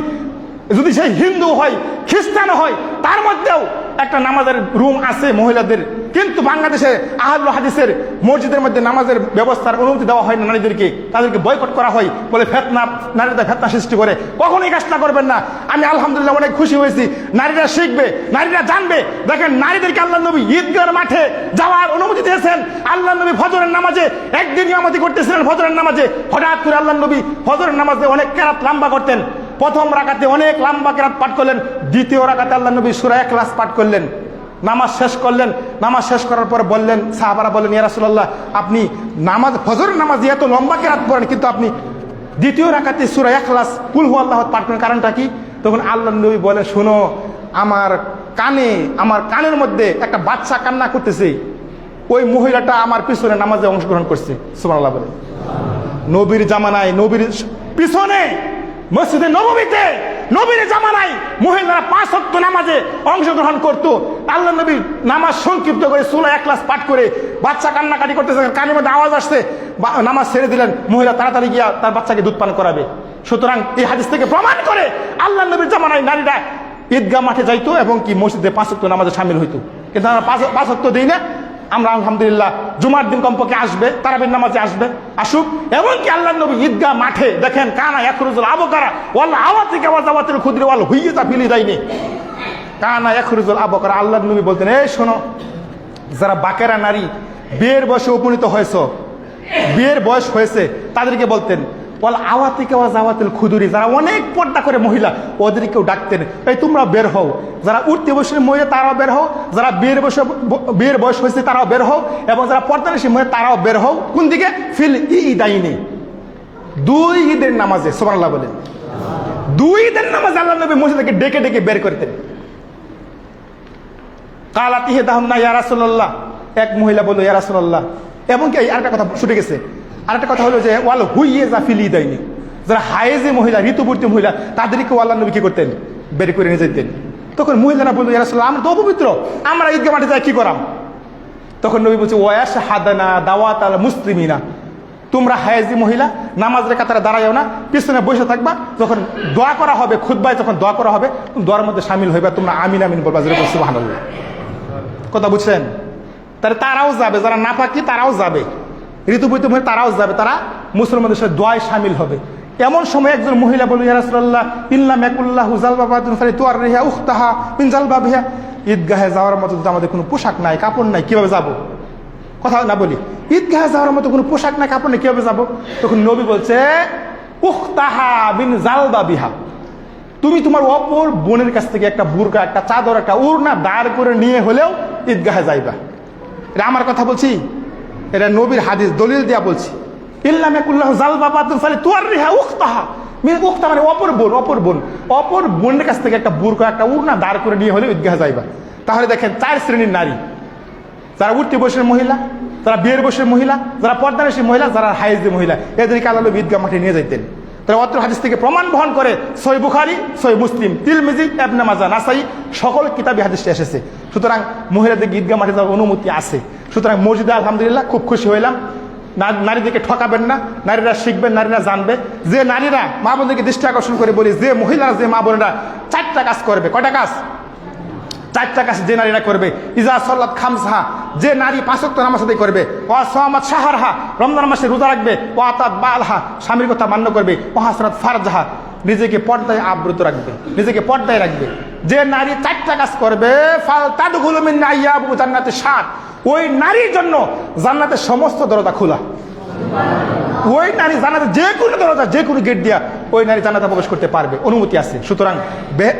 S2: যদি সেই হিন্দু হয় খ্রিস্টান হয় তার মধ্যেও একটা নামাজের রুম আছে মহিলাদের। কিন্তু বাংলাদেশে আহলুল হাদিসের মসজিদের মধ্যে নামাজের ব্যবস্থার অনুমতি দেওয়া হয় না নারীদেরকে, তাদেরকে বয়কট করা হয়, বলে ফেতনা, নারীরা ফেতনা সৃষ্টি করে। কখনোই কাজটা করবেন না। আমি আলহামদুলিল্লাহ অনেক খুশি হয়েছি, নারীরা শিখবে, নারীরা জানবে। দেখেন নারীদেরকে আল্লাহ নবী ঈদগাহের মাঠে যাওয়ার অনুমতি দিয়েছেন। আল্লাহ নবী ফজরের নামাজে একদিন ইমামতি করতেছিলেন, ফজরের নামাজে হঠাৎ করে আল্লাহ নবী ফজরের নামাজে অনেক কেরাত লম্বা করতেন। প্রথম রাকাতে অনেক লম্বা কেরাত পাঠ করলেন, দ্বিতীয় রাকাতে আল্লাহ নবী সূরা ইখলাস পাঠ করলেন, নামাজ শেষ করলেন। নামাজ শেষ করার পর বললেন, সাহাবারা বললেন, ইয়া রাসূলুল্লাহ, আপনি নামাজ, ফজরের নামাজ এত লম্বা কেরাত পড়েন, কিন্তু আপনি দ্বিতীয় রাকাতে সূরা ইখলাস কুল হু আল্লাহু পাঠ করেন, কারণটা কি? তখন আল্লাহ নবী বলে, শোনো, আমার কানের মধ্যে একটা বাচ্চা কান্না করতেছে, ওই মহিলাটা আমার পিছনে নামাজে অংশগ্রহণ করছে। সুবহানাল্লাহ বলে। নবীর জামানায়, নবীর পিছনে মসজিদে নববীতে, নবীর জামানায় মহিলারা 5 ওয়াক্ত নামাজে অংশগ্রহণ করতো। আল্লাহ নবী নামাজ সংক্ষিপ্ত করে সূরা ইখলাস পাঠ করে, বাচ্চা কান্নাকাটি করতেছে, কানের মধ্যে আওয়াজ আসছে, নামাজ ছেড়ে দিলেন, মহিলা তাড়াতাড়ি গিয়া তার বাচ্চাকে দুধ পান করাবে। সুতরাং এই হাদিস থেকে প্রমাণ করে আল্লাহ নবীর জামানায় নারীরা ঈদগাহ মাঠে যাইতো এবং কি মসজিদে 5 ওয়াক্ত নামাজে শামিল হইতো। কিন্তু আমরা 5 ওয়াক্ত দিই না। আমরা আলহামদুলিল্লাহ জুমার দিন কমপক্ষে আসবে, তারাবির নামাজে আসবে, আসুক। এবং কি আল্লাহ নবী ঈদগাহ মাঠে দেখেন, কানা ইয়াখরুজুল আবকারা ওয়াল আওয়াতিকা ওয়া যাওয়াতুল খুদরি ওয়াল হুইয়্যিযা ফিল ঈদাইনি, কানা ইয়াখরুজুল আবকারা। আল্লাহ নবী বলতেন, এই শোনো, যারা বাকেরা নারী, বিয়ের বয়সে উপনীত হয়েছে, বিয়ের বয়স হয়েছে, তাদেরকে বলতেন ওয়াল আওয়াতিকা ওয়া যাওয়াতুল খুদরি, যারা অনেক পর্দা করে মহিলা, ওদেরকেও ডাকতেন, এই তোমরা বের হও। যারা উঠতে বসে মহিলা তারাও বের হও, যারা বিয়ের বয়স হয়েছে তারাও বের হও, এবং যারা পর্দানিশী মহিলা তারাও বের হও। কোন দিকে? ফিল ঈদাইনি, 2 ঈদের নামাজে। সুবহানাল্লাহ বলেন। 2 ঈদের নামাজে আল্লাহ নবী মহিলাকে ডেকে ডেকে বের করতেন। কালাত ইহদাহুন্না ইয়া রাসূলুল্লাহ, এক মহিলা বলল, ইয়া রাসূলুল্লাহ। এবং কি আরেকটা কথা ছুটে গেছে, আরেকটা কথা হলো যে ওয়াল হুইয়্যিযা ফিল ঈদাইনি, যারা হায়েজে মহিলা, ঋতুবর্তী মহিলা, তাদেরকেও আল্লাহ নবী কি করতেন? বের করে নিয়ে যেতেন। তখন মহিলারা বলল, ইয়া রাসূলুল্লাহ, আমরা তো অপবিত্র, আমরা ঈদগাহ মাঠে যাই কি করাম? তখন নবী বলছে, ওয়াশহাদানা দাওয়াতাল মুসলিমিনা, তোমরা হায়েজি মহিলা নামাজের কাতারে দাঁড়াইও না, পিছনে বসে থাকবা, যখন দোয়া করা হবে, খুতবায় যখন দোয়া করা হবে, দোয়ার মধ্যে শামিল হইবা, তোমরা আমিন আমিন বলবা, যেরকম সুবহানাল্লাহ। কথা বুঝছেন? তাহলে তারাও যাবে, যারা নাপাকি তারাও যাবে, ঋতুবতী মহিলা তারাও যাবে, তারা মুসলমানদের সাথে দোয়ায় শামিল হবে। এমন সময় একজন মহিলা বলল, ইয়া রাসূলুল্লাহ, ইল্লাম ইয়াকুল্লাহু জালবাবাতুন ফাতুয়াররিহা উখতাহা মিন জালবাবিহা, ঈদগাহে যাওয়ার মতো তো আমাদের কোনো পোশাক নাই, কাপড় নাই, কিভাবে যাব? কথা না বলি, ঈদগাহে যাওয়ার মতো কোনো পোশাক নাই, কাপড় নাই, কিভাবে যাব? তখন নবী বলছে, উখতাহা মিন জালবাবিহা, তুমি তোমার অপর বোনের কাছ থেকে একটা বুরকা, একটা চাদর, একটা উড়না দাঁড় করে নিয়ে হলেও ঈদগাহে যাইবা। এটা আমার কথা বলছি, এটা নবীর হাদিস দলিল দিয়া বলছি। ইল্লামেকুল্লাহ জাল বাবা তুফালি তুয়ার রিহা উখতাহা, উখতা মানে অপর বোনের কাছ থেকে একটা বুরকা, একটা উড়না দাঁড় করে নিয়ে হলেও ঈদগাহে যাইবা। তাহলে দেখেন 4 শ্রেণীর নারী, যারা উঠতি বয়সের মহিলা, যারা বিয়ের বয়সের মহিলা, যারা পর্দানসী মহিলা, যারা হাইজী মহিলা, এদেরকে আল্লাহ ঈদগাহ মাঠে নিয়ে যাইতেন। তারা অত্র হাদিস থেকে প্রমাণ বহন করে সহিহ বুখারী, সহিহ মুসলিম, তিরমিজি, ইবনে মাজাহ, নাসাই সকল কিতাবে হাদিসটি এসেছে। সুতরাং মহিলাদের ঈদগাহ মাঠে যাওয়ার অনুমতি আছে। সুতরাং মসজিদে আলহামদুলিল্লাহ খুব খুশি হইলাম। নারীদেরকে ঠকাবেন না, নারীরা শিখবেন, নারীরা জানবে। যে নারীরা মা বোনদেরকে দৃষ্টি আকর্ষণ করে বলি, যে মহিলারা, যে মা বোনেরা 4টা কাজ করবে, কয়টা কাজ? 4টা কাজ যে নারীরা করবে। ইজা সাল্লাত খামসাহা, যে নারী 5 ওয়াক্ত নামাজ আদায় করবে। ওয়া সামাত শাহরহা, রমজান মাসে রোজা রাখবে। ওয়া আতাত বালহা, স্বামীর কথা মান্য করবে। ওয়া হাসনাত ফারজাহা, নিজেকে পর্দায় আবৃত রাখবে, নিজেকে পর্দায় রাখবে। যে নারী 4টা কাজ করবে, ফাল তাদখুলু মিন আইয়াবু জান্নাতে 7, ওই নারীর জন্য জান্নাতের সমস্ত দরজা খোলা। ওই নারী জান্নাতে যে কোনো দরজা, যে কোনো গেট দিয়া ওই নারী জান্নাতে প্রবেশ করতে পারবে, অনুমতি আছে। সুতরাং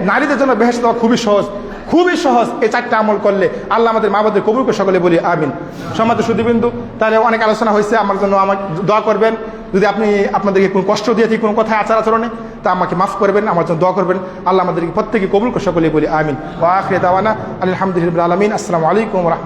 S2: নারীদের জন্য বেহেশত দেওয়া খুবই সহজ, খুবই সহজ। এই 4টা আমল করলে আল্লাহ আমাদের মা বোনদের কবুল করে, সকলে বলি আমিন। সম্মানিত সুধীবৃন্দু, তাহলে অনেক আলোচনা হয়েছে, আমার জন্য আমার দোয়া করবেন। যদি আপনি আপনাদেরকে কোনো কষ্ট দিয়ে থাকি কোনো কথায়, আচার আচরণে, তা আমাকে মাফ করবেন, আমার জন্য দোয়া করবেন। আল্লাহ আমাদেরকে প্রত্যেকে কবুল করে, সকলে বলি আমিন। ওয়া আখিরু দাওয়ানা আলহামদুলিল্লাহি রাব্বিল আলামিন। আসসালামু আলাইকুম ওয়া রাহমাতুল্লাহ।